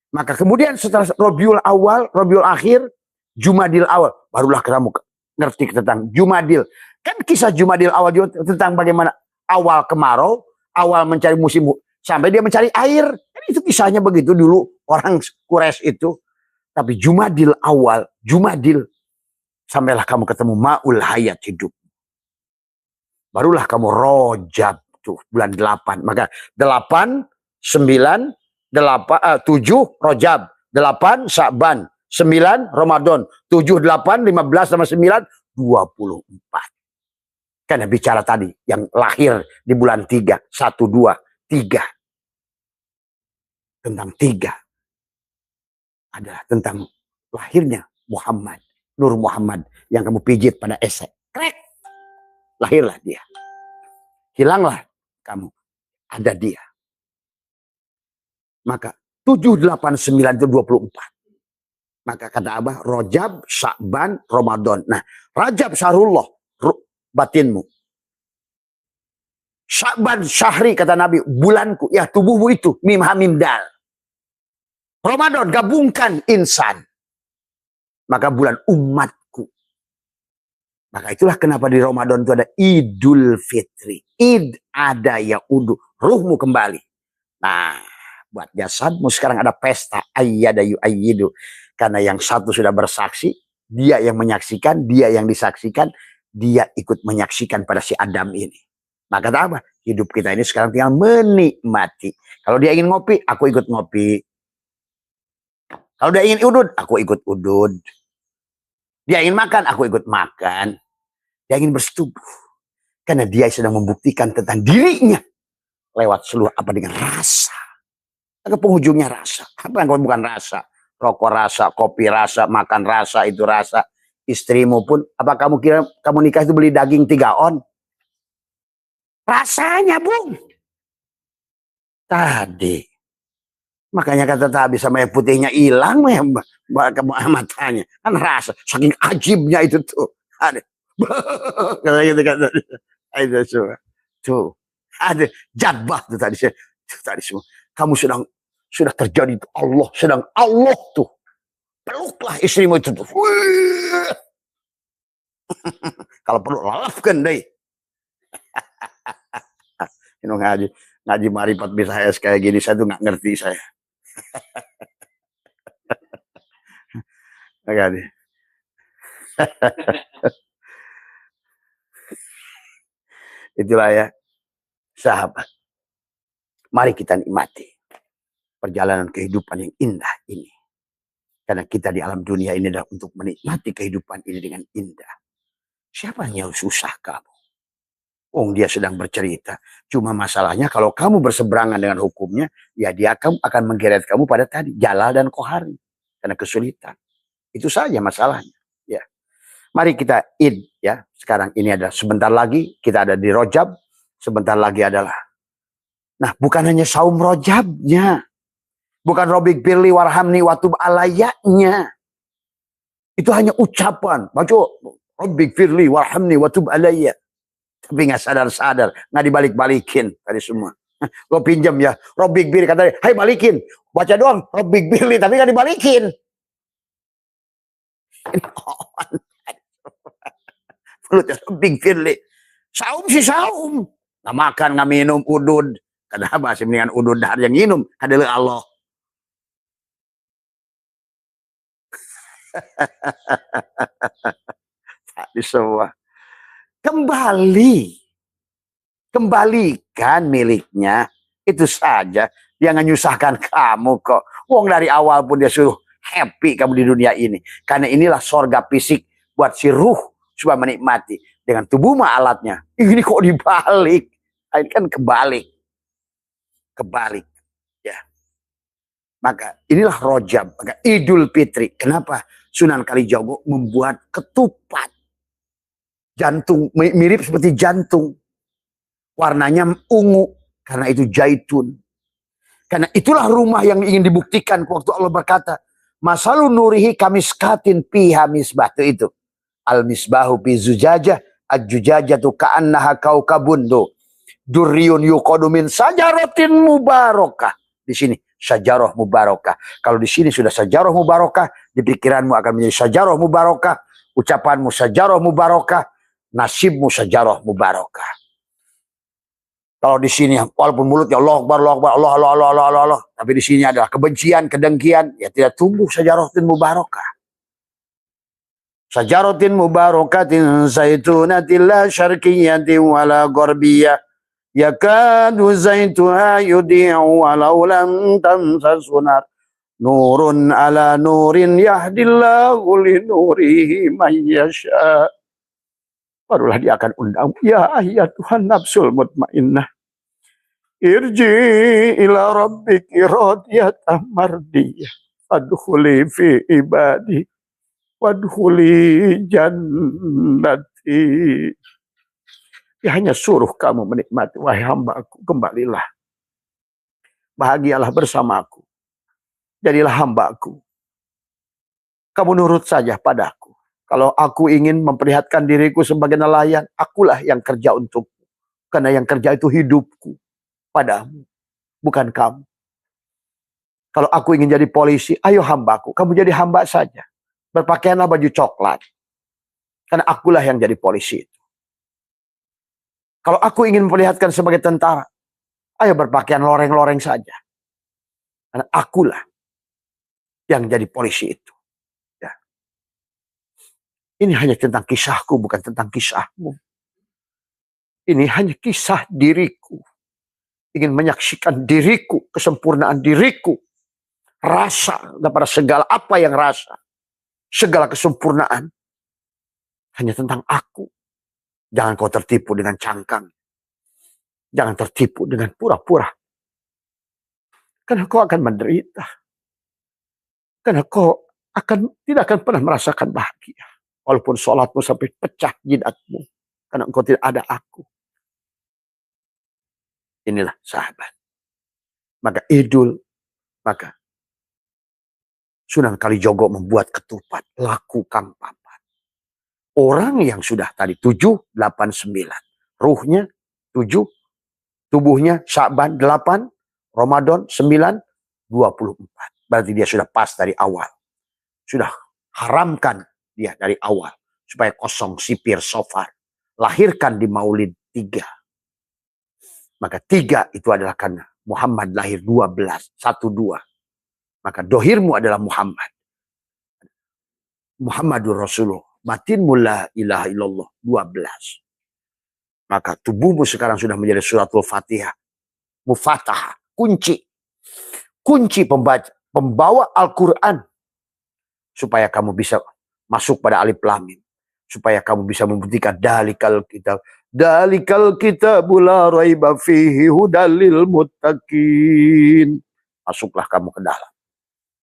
Maka kemudian setelah Rabiul Awal, Rabiul Akhir, Jumadil Awal, barulah kamu ngerti tentang Jumadil. Kan kisah Jumadil Awal juga tentang bagaimana awal kemarau, awal mencari musim sampai dia mencari air. Kan itu kisahnya begitu dulu orang Quraisy itu. Tapi Jumadil Awal, Jumadil, sampailah kamu ketemu Ma'ul Hayat hidup. Barulah kamu Rojab tuh bulan 8. Maka 8, 9, 7 Rojab, 8 Sya'ban, 9 Ramadan, 7, 8, 15 sama 9, 24. Karena bicara tadi yang lahir di bulan 3, 1, 2, 3. Tentang 3 adalah tentang lahirnya Muhammad. Nur Muhammad yang kamu pijit pada esek. Krek. Lahirlah dia. Hilanglah kamu. Ada dia. Maka 7, 8, 9 itu 24. Maka kata Abah, Rajab, Sya'ban, Ramadan. Nah, Rajab Syahrullah, batinmu. Sya'ban syahri, kata Nabi, bulanku. Ya, tubuhmu itu, mim hamim dal. Ramadan, gabungkan insan. Maka bulan umatku. Maka itulah kenapa di Ramadan itu ada Idul Fitri. Id ada ya udu. Ruhmu kembali. Nah, buat jasadmu sekarang ada pesta. Ayyada yu'ayyidu. Karena yang satu sudah bersaksi. Dia yang menyaksikan. Dia yang disaksikan. Dia ikut menyaksikan pada si Adam ini. Maka kata apa? Hidup kita ini sekarang tinggal menikmati. Kalau dia ingin ngopi, aku ikut ngopi. Kalau dia ingin udud, aku ikut udud. Dia ingin makan, aku ikut makan. Dia ingin bersetubuh. Karena dia sedang membuktikan tentang dirinya. Lewat seluruh apa dengan rasa. Maka penghujungnya rasa. Apa yang bukan rasa? Rokok rasa, kopi rasa, makan rasa, itu rasa. Istrimu pun, apa kamu kira kamu nikah itu beli daging 3 on? Rasanya, Bung. Tadi. Makanya kata tak bisa air putihnya hilang matanya. Kan rasa. Saking ajibnya itu tuh. Ada. Kata gitu kata. Itu semua. Tuh. Ada jadbah tuh tadi. Tuh, tadi semua. Kamu sudah terjadi itu Allah. Sedang Allah tuh. Peluklah istrimu itu tuh. Kalau perlu lalafkan deh. Ini ngaji marifat bisa saya kayak gini. Saya tuh nggak ngerti saya. Agak itulah ya, sahabat. Mari kita nikmati perjalanan kehidupan yang indah ini. Karena kita di alam dunia ini adalah untuk menikmati kehidupan ini dengan indah. Siapa yang susah kamu? Oh, dia sedang bercerita. Cuma masalahnya kalau kamu berseberangan dengan hukumnya, ya dia akan menggeret kamu pada tadi, Jalal dan Kohari. Karena kesulitan. Itu saja masalahnya. Ya. Mari kita id ya. Sekarang ini adalah sebentar lagi kita ada di Rajab, sebentar lagi adalah. Nah, bukan hanya saum Rajabnya. Bukan Robik Birli Warhamni Watub Alayaknya. Itu hanya ucapan. Baca Robik Birli Warhamni Watub Alayak. Tapi nggak sadar-sadar, nggak dibalik-balikin tadi semua. Lo pinjam ya, Robik Birli kata, hai balikin. Baca doang, Robik Birli, tapi nggak dibalikin. Robik Birli. Saum sih saum. Nggak makan, nggak minum, udud. Kenapa sih mendingan udud dahar yang minum? Adalah Allah. Tadi semua. Kembalikan miliknya. Itu saja. Dia nggak nyusahkan kamu kok. Wong dari awal pun dia suruh happy kamu di dunia ini. Karena inilah sorga fisik buat si ruh supaya menikmati. Dengan tubuh mah alatnya. Ini kok dibalik. Ini kan kebalik. Ya. Maka inilah Rajab. Maka Idul Fitri. Kenapa Sunan Kalijogo membuat ketupat jantung, mirip seperti jantung. Warnanya ungu, karena itu zaitun. Karena itulah rumah yang ingin dibuktikan waktu Allah berkata, masalun nurihi kamiskatin piha misbah. Itu. Al-misbahu pi zujajah, ad-jujajatu ka'annaha kaukabun. Durriyun yuqadu min sajaratin mubarakah. Di sini, sajarah mubarakah. Kalau di sini sudah sajarah mubarakah, di pikiranmu akan menjadi sajarah mubarakah, ucapanmu sajarah mubarakah, nasibmu sajarah mubarakah. Kalau di sini walaupun mulutnya Allah Akbar, Allah Akbar, Allah, Allah, Allah, Allah, Allah, Allah, tapi di sini adalah kebencian, kedengkian, ya tidak tumbuh sajaratin mubarakah. Sajaratin mubarakatin zaitunatin la syarqiyatin wala gharbiyah. Yakadu zaituha yudi'u walau lam tamsasu nar. Nurun ala nurin yahdillahu li nurihi man yasha. Barulah dia akan undang, ya Tuhan nafsul mutmainnah, irji ila rabbiki radiyatan mardiyah, fadkhuli fi ibadi wadkhuli jannati. Dia hanya suruh kamu menikmati, wahai hambaku, kembalilah. Bahagialah bersamaku. Jadilah hambaku. Kamu nurut saja padaku. Kalau aku ingin memperlihatkan diriku sebagai nelayan, akulah yang kerja untukmu. Karena yang kerja itu hidupku padamu, bukan kamu. Kalau aku ingin jadi polisi, ayo hambaku, kamu jadi hamba saja. Berpakaianlah baju coklat. Karena akulah yang jadi polisi itu. Kalau aku ingin memperlihatkan sebagai tentara, ayo berpakaian loreng-loreng saja. Karena akulah yang jadi polisi itu. Ya. Ini hanya tentang kisahku, bukan tentang kisahmu. Ini hanya kisah diriku. Ingin menyaksikan diriku, kesempurnaan diriku. Rasa daripada segala apa yang rasa. Segala kesempurnaan. Hanya tentang aku. Jangan kau tertipu dengan cangkang. Jangan tertipu dengan pura-pura. Karena kau akan menderita. Karena kau tidak akan pernah merasakan bahagia. Walaupun sholatmu sampai pecah jidatmu. Karena engkau tidak ada aku. Inilah sahabat. Maka Idul, maka Sunan Kalijogo membuat ketupat. Laku kang papat. Orang yang sudah tadi 7, 8, 9. Ruhnya 7. Tubuhnya Sya'ban 8. Ramadan 9. 24. Berarti dia sudah pas dari awal. Sudah haramkan dia dari awal. Supaya kosong sipir sofar. Lahirkan di Maulid 3. Maka 3 itu adalah karena Muhammad lahir 12. 1-2. Maka dohirmu adalah Muhammad. Muhammadur Rasulullah. Batinmu la ilaha illallah. 12. Maka tubuhmu sekarang sudah menjadi suratul Fatihah. Mufatah. Kunci. Kunci pembawa Al-Quran. Supaya kamu bisa masuk pada alif lam mim. Supaya kamu bisa membuktikan dalikal kitab. Dalikal kitabu la raiba fihi hudalil muttaqin. Masuklah kamu ke dalam.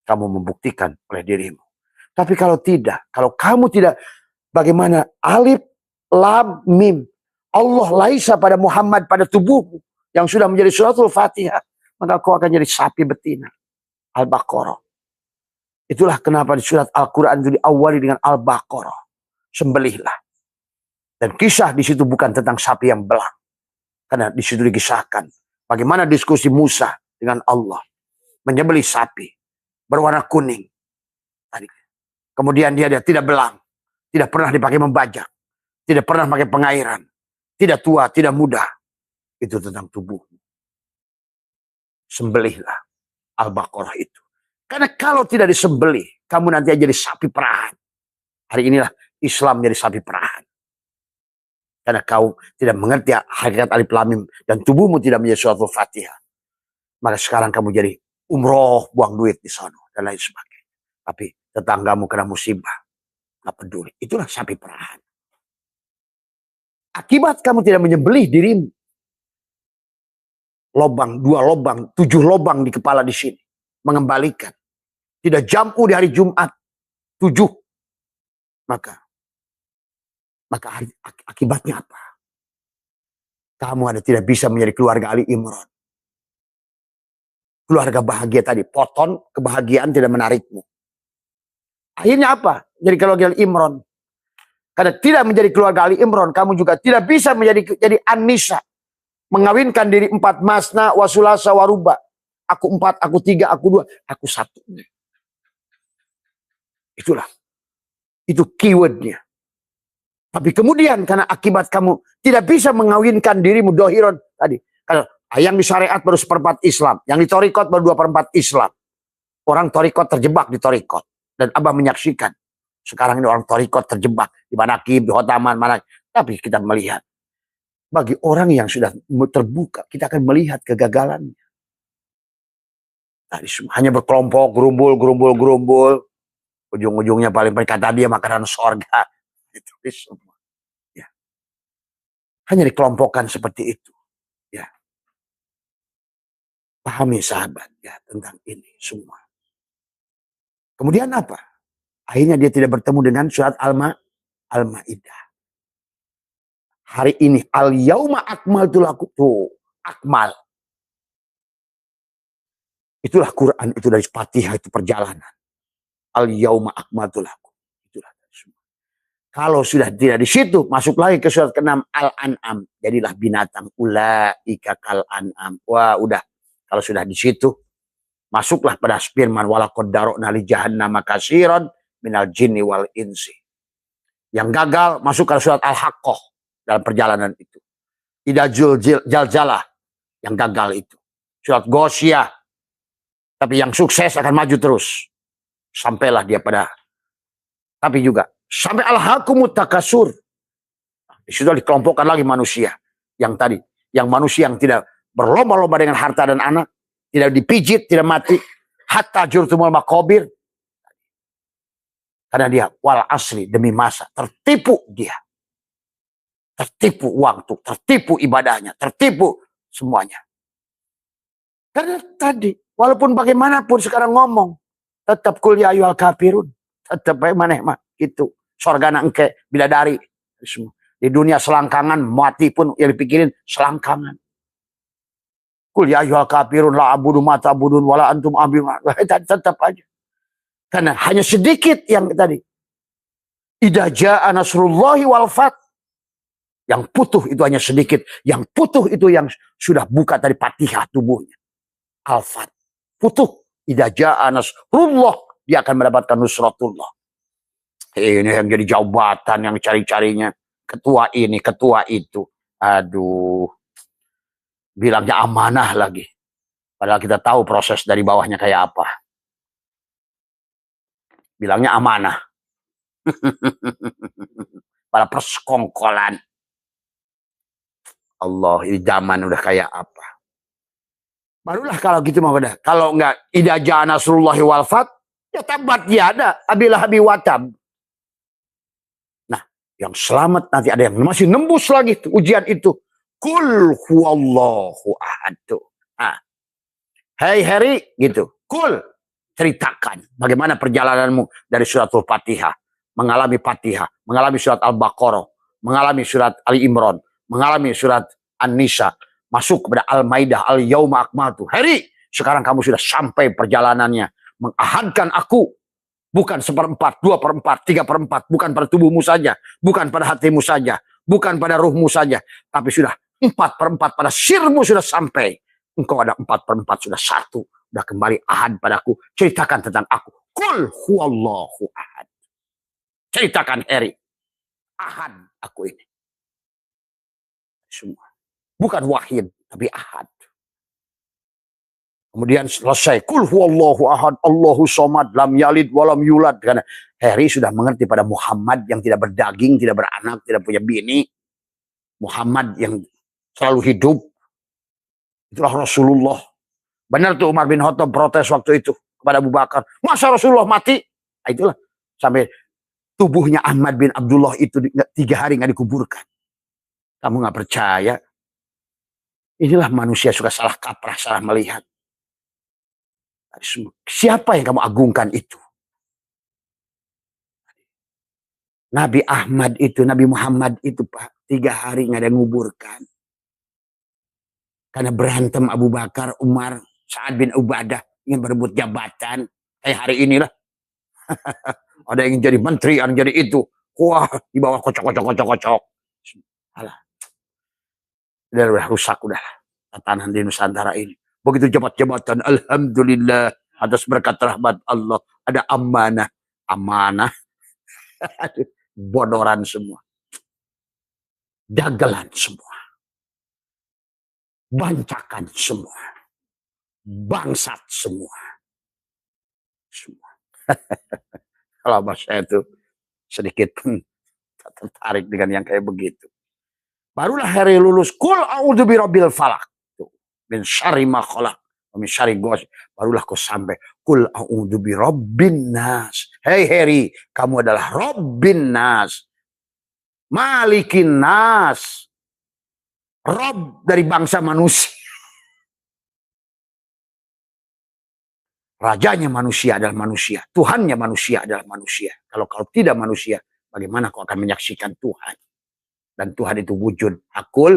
Kamu membuktikan oleh dirimu. Tapi kalau tidak, kalau kamu tidak, bagaimana alif lam mim. Allah laisa pada Muhammad, pada tubuhmu yang sudah menjadi suratul Fatihah, maka kau akan jadi sapi betina. Al-Baqarah. Itulah kenapa di surat Al-Quran itu diawali dengan Al-Baqarah. Sembelihlah. Dan kisah di situ bukan tentang sapi yang belang. Karena di situ dikisahkan bagaimana diskusi Musa dengan Allah. Menyembelih sapi berwarna kuning. Kemudian dia tidak belang. Tidak pernah dipakai membajak. Tidak pernah pakai pengairan. Tidak tua, tidak muda. Itu tentang tubuhmu. Sembelihlah Al-Baqarah itu. Karena kalau tidak disembelih, kamu nanti jadi sapi perahan. Hari inilah Islam jadi sapi perahan. Karena kau tidak mengerti hakikat alif lam mim dan tubuhmu tidak menjadi suatu Fatihah. Maka sekarang kamu jadi umroh, buang duit di sana dan lain sebagainya. Tapi tetanggamu kena musibah, nggak peduli. Itulah sapi perahan. Akibat kamu tidak menyembelih dirimu. Lobang, 2 lobang, 7 lobang di kepala di sini. Mengembalikan. Tidak jam'u di hari Jumat. 7. Maka akibatnya apa? Kamu tidak bisa menjadi keluarga Ali Imran. Keluarga bahagia tadi. Poton, kebahagiaan tidak menarikmu. Akhirnya apa? Jadi keluarga Ali Imran. Karena tidak menjadi keluarga Ali Imran, kamu juga tidak bisa jadi An-Nisa. Mengawinkan diri 4 masna, wasulasa, waruba. Aku 4, aku 3, aku 2, aku 1. Itulah. Itu keywordnya. Tapi kemudian karena akibat kamu tidak bisa mengawinkan dirimu dohiron tadi. Kalau yang di syariat baru 1/4 Islam. Yang di torikot baru 2/4 Islam. Orang torikot terjebak di torikot. Dan Abah menyaksikan. Sekarang ini orang torikot terjebak. Di Manakib, di Hotaman, mana. Tapi kita melihat. Bagi orang yang sudah terbuka. Kita akan melihat kegagalannya. Tadi hanya berkelompok, gerumbul. Ujung-ujungnya paling kata dia makanan sorga. Itu semua. Ya. Hanya dikelompokkan seperti itu. Ya. Pahami sahabat ya tentang ini semua. Kemudian apa? Akhirnya dia tidak bertemu dengan surat Al-Maidah. Hari ini al-yauma akmaltu lakum, tuh akmal. Itulah Quran, itu dari Fatihah, itu perjalanan. Al-yauma akmaltu lakum. Itulah semua. Kalau sudah tidak di situ, masuk lagi ke surat ke-6 Al-An'am, jadilah binatang. Ulaika kal an'am. Wah, udah. Kalau sudah di situ, masuklah pada firman walaqad darokna li jahannama katsiran minal jinni wal insi. Yang gagal masuk ke surat Al-Haqqah dalam perjalanan itu. Idza zalzalah yang gagal itu. Surat Ghasyiyah. Tapi yang sukses akan maju terus. Sampailah dia pada. Tapi juga sampai alhaqumut takasur. Sudah dikelompokkan lagi manusia yang tadi, yang manusia yang tidak berlomba-lomba dengan harta dan anak, tidak dipijit, tidak mati, hatta jurtumul maqabir. Karena dia wal asri, demi masa, tertipu dia. Tertipu waktu, tertipu ibadahnya, tertipu semuanya. Karena tadi, walaupun bagaimanapun sekarang ngomong, tetap kul ya ayyuhal kafirun, tetap bagaimana mah gitu. Sorgana engke bidadari semua. Di dunia selangkangan, mati pun yang dipikirin selangkangan. Kul ya ayyuhal kafirun la abudu ma ta'budun wala antum abidun. Tetap aja. Karena hanya sedikit yang tadi. Idza jaa nasrullahi wal fath. Yang putuh itu hanya sedikit. Yang putuh itu yang sudah buka dari Fatihah tubuhnya. Al-Fath. Putuh. Idza jaa nasrullah. Dia akan mendapatkan nusratullah. Ini yang jadi jabatan yang cari-carinya. Ketua ini, ketua itu. Aduh. Bilangnya amanah lagi. Padahal kita tahu proses dari bawahnya kayak apa. Bilangnya amanah. Pada persekongkolan. Allah, ini zaman udah kayak apa. Barulah kalau gitu mah pada. Kalau enggak idza jaa nasrullahi wal fath, ya tabat yada abilahabi watab. Nah, yang selamat nanti ada yang masih nembus lagi tuh, ujian itu. Kul huwallahu ahad. Nah, hey Harry gitu. Kul, ceritakan bagaimana perjalananmu dari suratul Fatihah, mengalami Fatihah, mengalami surat Al-Baqarah, mengalami surat Ali Imran, mengalami surat An-Nisa, masuk kepada Al-Maidah, Al-Yauma Akmaltu. Harry, sekarang kamu sudah sampai perjalanannya. Mengahadkan aku. Bukan 1/4, 2/4, 3/4. Bukan pada tubuhmu saja. Bukan pada hatimu saja. Bukan pada ruhmu saja. Tapi sudah 4/4 pada sirmu sudah sampai. Engkau ada 4/4 sudah satu. Sudah kembali ahad padaku. Ceritakan tentang aku. Kul huwallahu ahad. Ceritakan Harry. Ahad aku ini. Semua. Bukan wahid, tapi ahad. Kemudian selesai. Kul huwallahu ahad, Allahu somad, lam yalid, walam yulad. Karena Harry sudah mengerti pada Muhammad yang tidak berdaging, tidak beranak, tidak punya bini. Muhammad yang selalu hidup. Itulah Rasulullah. Benar tuh Umar bin Khattab protes waktu itu kepada Abu Bakar. Masa Rasulullah mati? Nah, itulah. Sampai tubuhnya Ahmad bin Abdullah itu 3 hari nggak dikuburkan. Kamu nggak percaya? Inilah manusia suka salah kaprah, salah melihat. Siapa yang kamu agungkan itu? Nabi Ahmad itu, Nabi Muhammad itu Pak, 3 hari nggak ada nguburkan. Karena berantem Abu Bakar, Umar, Sa'ad bin Ubadah ingin berebut jabatan. Kayak hari inilah. Ada yang jadi menteri, ada yang jadi itu. Wah, di bawah kocok. Alah. Udah rusak udah. Tatanan di Nusantara ini. Begitu jabatan, alhamdulillah atas berkat rahmat Allah ada amanah, bodoran semua, dagelan semua, bancakan semua, bangsat semua. Kalau saya itu sedikit pun tertarik dengan yang kayak begitu. Barulah Harry lulus kul a'udzu birabbil falaq. Min syarri ma khalaq wa min syarri ghasiq. Barulah kau sampai kul a'udzu birabbin nas. Hey Harry, kamu adalah Rabbin nas. Malikin nas. Rob dari bangsa manusia. Rajanya manusia adalah manusia. Tuhannya manusia adalah manusia. Kalau kau tidak manusia, bagaimana kau akan menyaksikan Tuhan? Dan Tuhan itu wujud hakul,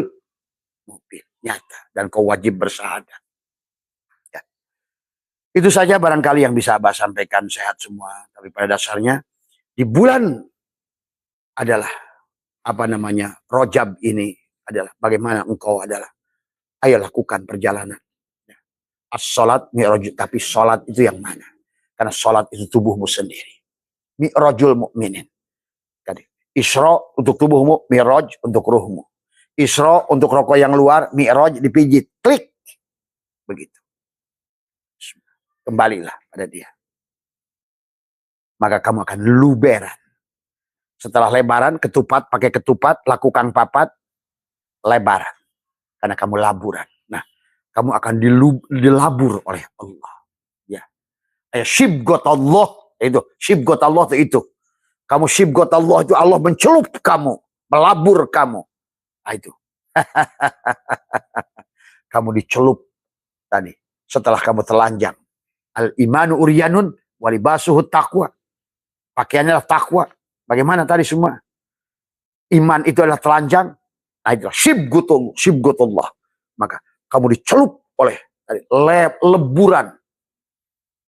mubin, nyata. Dan kau wajib bersahadat. Ya. Itu saja barangkali yang bisa Abah sampaikan. Sehat semua. Tapi pada dasarnya, di bulan adalah Rojab ini adalah bagaimana engkau adalah, ayo lakukan perjalanan. As-sholat mi'raj, tapi sholat itu yang mana? Karena sholat itu tubuhmu sendiri. Mi'rajul mu'minin. Isra untuk tubuhmu, mi'raj untuk ruhmu. Isra untuk rokok yang luar, mi'raj dipijit, klik. Begitu. Kembalilah pada dia. Maka kamu akan luberan. Setelah lebaran, ketupat, pakai ketupat, lakukan papat, lebaran. Karena kamu laburan. Nah, kamu akan dilabur oleh Allah. Ya. Syibgot Allah. Itu. Syibgot Allah itu. Kamu syibgot Allah itu Allah mencelup kamu. Melabur kamu. Nah, itu. Kamu dicelup tadi. Setelah kamu telanjang. Al-imanu uryanun walibasuhu taqwa. Pakaiannya adalah takwa. Bagaimana tadi semua? Iman itu adalah telanjang. Nah, itu syibgutullah. Maka kamu dicelup oleh leburan.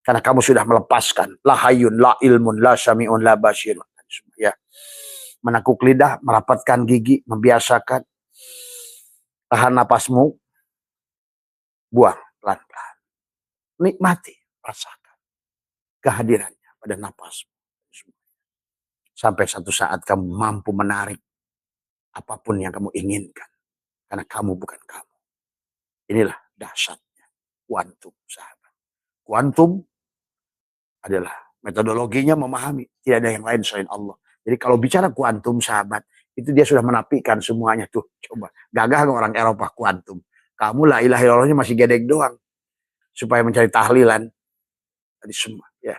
Karena kamu sudah melepaskan. La hayyun, la ilmun, la syami'un, la basirun. Ya. Menekuk lidah, merapatkan gigi, membiasakan. Tahan napasmu. Buang pelan-pelan. Nikmati, rasakan kehadirannya pada napasmu. Sampai satu saat kamu mampu menarik apapun yang kamu inginkan. Karena kamu bukan kamu. Inilah dahsyatnya kuantum, sahabat. Kuantum adalah metodologinya memahami. Tidak ada yang lain selain Allah. Jadi kalau bicara kuantum, sahabat, itu dia sudah menapikan semuanya. Tuh, coba. Gagah orang Eropa kuantum. Kamu la ilaha illallahnya masih gedek doang. Supaya mencari tahlilan. Tadi semua, ya.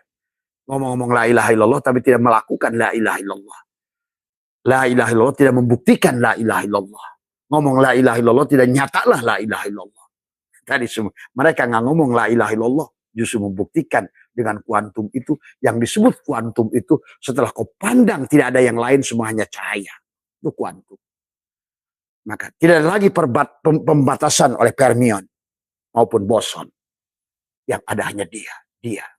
Ngomong-ngomong la ilaha illallah tapi tidak melakukan la ilaha illallah. La ilaha illallah tidak membuktikan la ilaha illallah. Ngomong la ilaha illallah tidak nyatalah la ilaha illallah. Tadi semua mereka nggak ngomong la ilaha illallah, justru membuktikan dengan kuantum itu. Yang disebut kuantum itu setelah kau pandang tidak ada yang lain, semua hanya cahaya. Itu kuantum. Maka tidak ada lagi pembatasan oleh fermion maupun boson. Yang ada hanya dia.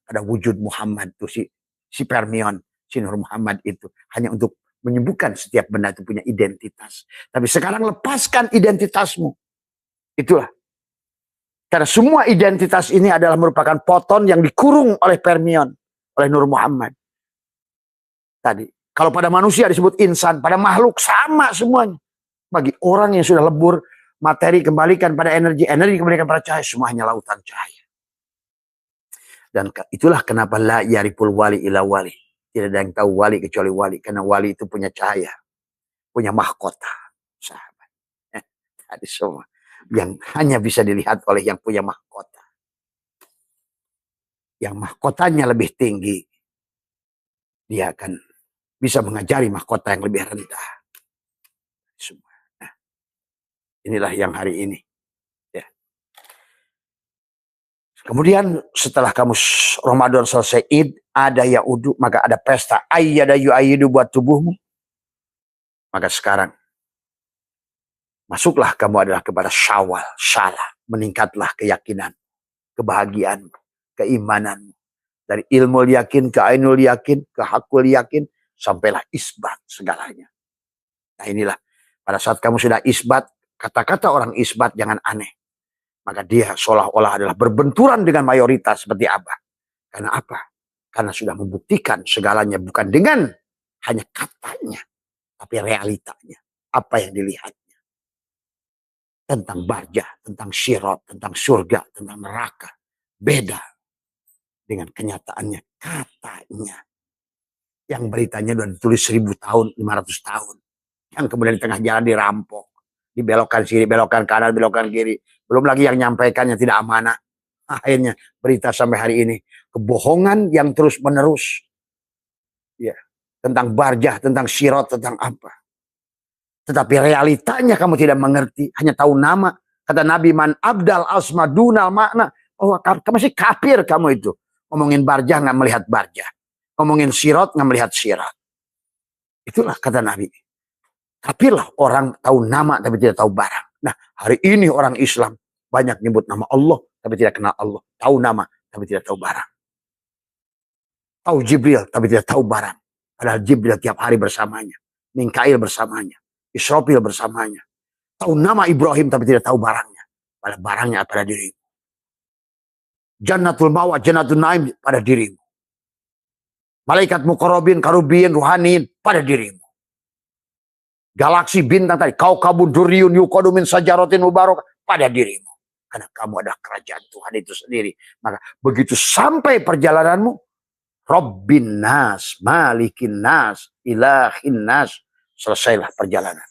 Pada wujud Muhammad itu si fermion, si Nur Muhammad itu hanya untuk menyembuhkan setiap benda itu punya identitas. Tapi sekarang lepaskan identitasmu. Itulah. Karena semua identitas ini adalah merupakan foton yang dikurung oleh fermion, oleh Nur Muhammad. Tadi, kalau pada manusia disebut insan, pada makhluk sama semuanya. Bagi orang yang sudah lebur, materi kembalikan pada energi kembalikan pada cahaya, semua hanya lautan cahaya. Dan itulah kenapa la yariful wali ila wali. Tidak ada yang tahu wali kecuali wali. Karena wali itu punya cahaya. Punya mahkota. Sahabat. Tadi semua. Yang hanya bisa dilihat oleh yang punya mahkota. Yang mahkotanya lebih tinggi. Dia akan bisa mengajari mahkota yang lebih rendah. Semua. Nah, inilah yang hari ini. Kemudian setelah kamu Ramadan selesai Id, ada yaudu, maka ada pesta. Ayyada yu'ayyidu buat tubuhmu. Maka sekarang masuklah kamu adalah kepada Syawal, Syala. Meningkatlah keyakinan, kebahagiaanmu, keimananmu. Dari ilmu yakin ke ainul yakin, ke hakul yakin, sampailah isbat segalanya. Nah inilah, pada saat kamu sudah isbat, kata-kata orang isbat jangan aneh. Maka dia seolah-olah adalah berbenturan dengan mayoritas seperti Abah. Karena apa? Karena sudah membuktikan segalanya bukan dengan hanya katanya, tapi realitanya. Apa yang dilihatnya. Tentang barjah, tentang syirat, tentang surga, tentang neraka. Beda dengan kenyataannya, katanya. Yang beritanya sudah ditulis 1000 tahun, 500 tahun. Yang kemudian di tengah jalan dirampok. Dibelokkan kiri, belokkan kanan, belokkan kiri. Belum lagi yang nyampaikannya tidak amanah. Akhirnya berita sampai hari ini. Kebohongan yang terus menerus. Ya, tentang barjah, tentang syirat, tentang apa. Tetapi realitanya kamu tidak mengerti. Hanya tahu nama. Kata Nabi, man abdal asma dunal makna. Oh, kamu masih kafir kamu itu. Ngomongin barjah nggak melihat barjah. Ngomongin sirat nggak melihat sirat. Itulah kata Nabi. Kapilah orang tahu nama tapi tidak tahu barang. Nah, hari ini orang Islam banyak nyebut nama Allah tapi tidak kenal Allah. Tahu nama tapi tidak tahu barang. Tahu Jibril tapi tidak tahu barang. Padahal Jibril tiap hari bersamanya. Mikail bersamanya. Israfil bersamanya. Tahu nama Ibrahim tapi tidak tahu barangnya. Padahal barangnya pada dirimu. Jannatul Ma'wa, Jannatul Naim pada dirimu. Malaikat muqarrabin, karubin, ruhanin pada dirimu. Galaksi bintang tadi, kaukabun duriyun yuqadu min sajaratin mubarak pada dirimu. Karena kamu adalah kerajaan Tuhan itu sendiri. Maka begitu sampai perjalananmu, Rabbin nas, malikin nas, ilahin nas, selesailah perjalanan.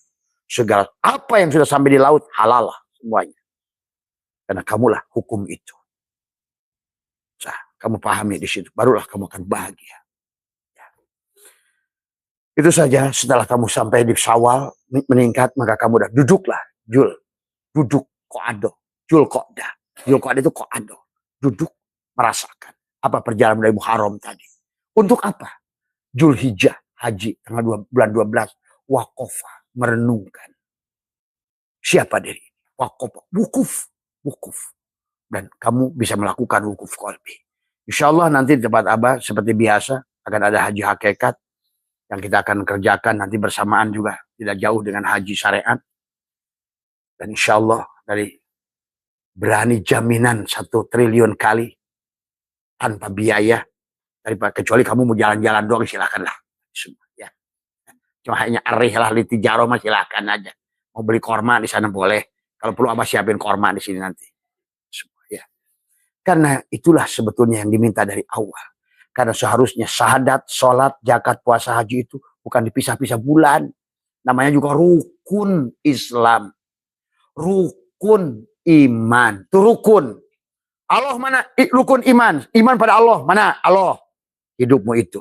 Segala apa yang sudah sampai di laut, halal semuanya. Karena kamulah hukum itu. Nah, kamu pahami di situ, barulah kamu akan bahagia. Itu saja. Setelah kamu sampai di Syawal meningkat, maka kamu udah duduklah, duduk qo'ado, qo'da. Qo'da itu qo'ado, duduk merasakan apa perjalanan dari Muharram tadi. Untuk apa? Zulhijjah, haji tanggal bulan 12, waqafah, merenungkan siapa diri. Waqafah, wukuf. Dan kamu bisa melakukan wukuf qalbi. Insya Allah nanti di tempat Abah seperti biasa akan ada haji hakikat yang kita akan kerjakan nanti bersamaan juga, tidak jauh dengan haji syariat. Dan insya Allah dari berani jaminan 1 triliun kali tanpa biaya, kecuali kamu mau jalan-jalan doang silakanlah. Ya. Cuma hanya arih lah li tijarah mah silakan aja. Mau beli korma di sana boleh. Kalau perlu Abah siapin korma di sini nanti. Ya. Karena itulah sebetulnya yang diminta dari awal. Karena seharusnya syahadat, sholat, zakat, puasa, haji itu bukan dipisah-pisah bulan. Namanya juga rukun Islam. Rukun iman. Itu rukun. Allah mana? Rukun iman. Iman pada Allah. Mana? Allah. Hidupmu itu.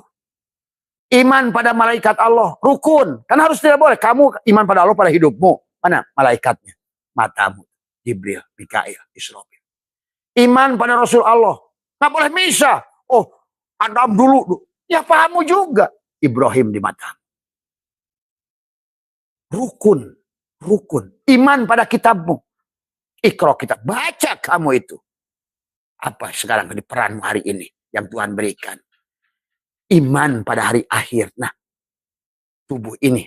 Iman pada malaikat Allah. Rukun. Kan harus tidak boleh. Kamu iman pada Allah pada hidupmu. Mana? Malaikatnya. Matamu. Jibril, Mikail, Israfil. Iman pada Rasul Allah. Nggak boleh misah. Oh, Adam dulu. Ya pahamu juga. Ibrahim di matamu. Rukun. Iman pada kitabmu. Iqra kitab. Baca kamu itu. Apa sekarang di peranmu hari ini yang Tuhan berikan. Iman pada hari akhir. Nah, tubuh ini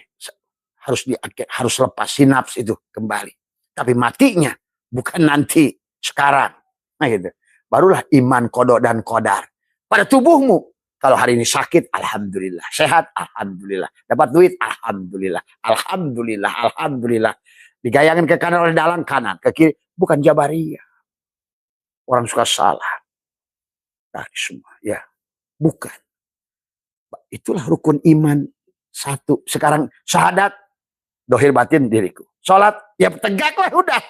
harus lepas sinaps itu kembali. Tapi matinya bukan nanti, sekarang. Nah gitu. Barulah iman qada dan qadar. Pada tubuhmu. Kalau hari ini sakit, alhamdulillah. Sehat, alhamdulillah. Dapat duit, alhamdulillah. Alhamdulillah. Digayangin ke kanan oleh dalam, kanan. Ke kiri, bukan jabariyah. Orang suka salah. Nah, semua, ya. Bukan. Itulah rukun iman. 1. Sekarang syahadat, dohir batin diriku. Sholat, ya tegaklah udah.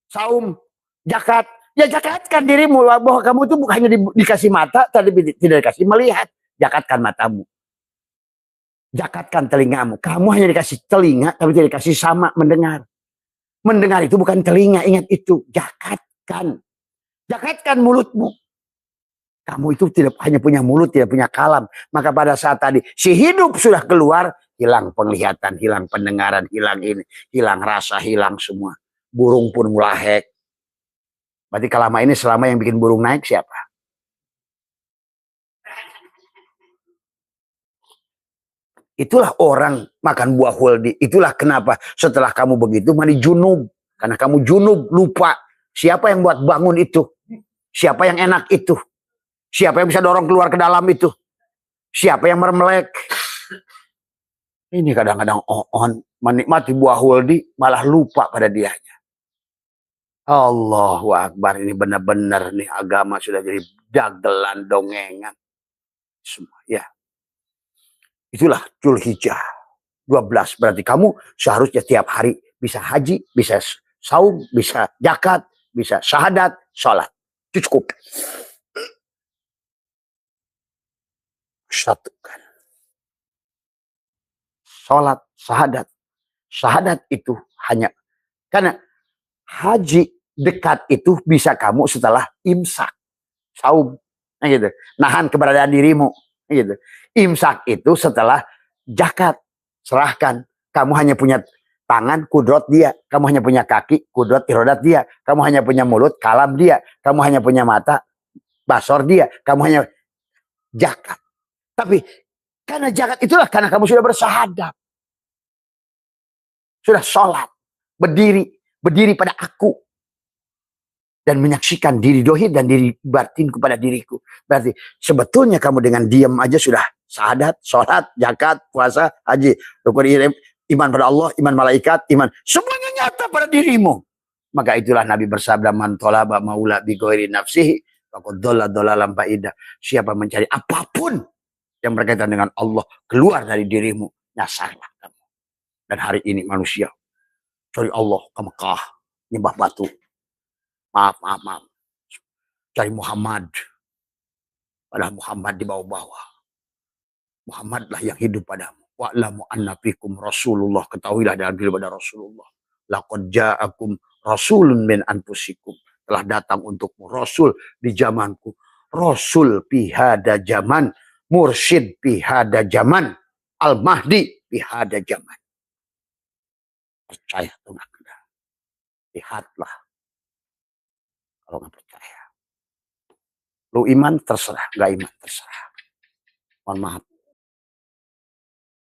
Saum, zakat. Ya zakatkan dirimu bahwa kamu itu bukan hanya dikasih mata, tapi tidak dikasih melihat. Zakatkan matamu. Zakatkan telingamu. Kamu hanya dikasih telinga, tapi tidak dikasih sama mendengar. Mendengar itu bukan telinga, ingat itu. Zakatkan. Zakatkan mulutmu. Kamu itu tidak hanya punya mulut, tidak punya kalam. Maka pada saat tadi, si hidup sudah keluar, hilang penglihatan, hilang pendengaran, hilang ini, hilang rasa, hilang semua. Burung pun mulahek. Berarti selama yang bikin burung naik siapa? Itulah orang makan buah huldi. Itulah kenapa setelah kamu begitu mandi junub. Karena kamu junub, lupa. Siapa yang buat bangun itu? Siapa yang enak itu? Siapa yang bisa dorong keluar ke dalam itu? Siapa yang mermelek? Ini kadang-kadang on menikmati buah huldi malah lupa pada dianya. Allahu Akbar, ini benar-benar nih agama sudah jadi dagelan dongengan. Semua ya. Itulah Zulhijjah 12. Berarti kamu seharusnya tiap hari bisa haji, bisa saum, bisa zakat, bisa syahadat, sholat. Itu cukup. Satukan. Sholat, syahadat. Syahadat itu hanya karena haji dekat itu bisa kamu setelah imsak. saum, gitu. Nahan keberadaan dirimu, gitu. Imsak itu setelah zakat, serahkan. Kamu hanya punya tangan, kudrot dia. Kamu hanya punya kaki, kudrot irodat dia. Kamu hanya punya mulut, kalam dia. Kamu hanya punya mata, basor dia. Kamu hanya zakat. Tapi karena zakat itulah karena kamu sudah bersahadat. Sudah sholat, berdiri pada aku. Dan menyaksikan diri dohir dan diri batin kepada diriku. Berarti sebetulnya kamu dengan diam aja sudah syahadat, sholat, zakat, puasa, haji, rukun iman pada Allah, iman malaikat, iman. Semuanya nyata pada dirimu. Maka itulah Nabi bersabda, man tolaba maula bi ghairi nafsihi, faqad dhalla dhalalan ba'ida. Siapa mencari apapun yang berkaitan dengan Allah keluar dari dirimu, nyasarlah kamu. Dan hari ini manusia cari Allah ke Mekah, nyembah batu. Maaf. Cari Muhammad. Padahal Muhammad di bawah-bawah. Muhammadlah yang hidup padamu. Wa'lamu anna fikum Rasulullah. Ketahuilah dalam diri pada Rasulullah. Laqad ja'akum rasulun min anfusikum. Telah datang untukmu Rasul di zamanku. Rasul pihada zaman. Mursyid pihada zaman. Al-Mahdi pihada zaman. Percaya atau enggak? Lihatlah. Kalau nggak percaya. Lu iman terserah, nggak iman terserah. Mohon maaf.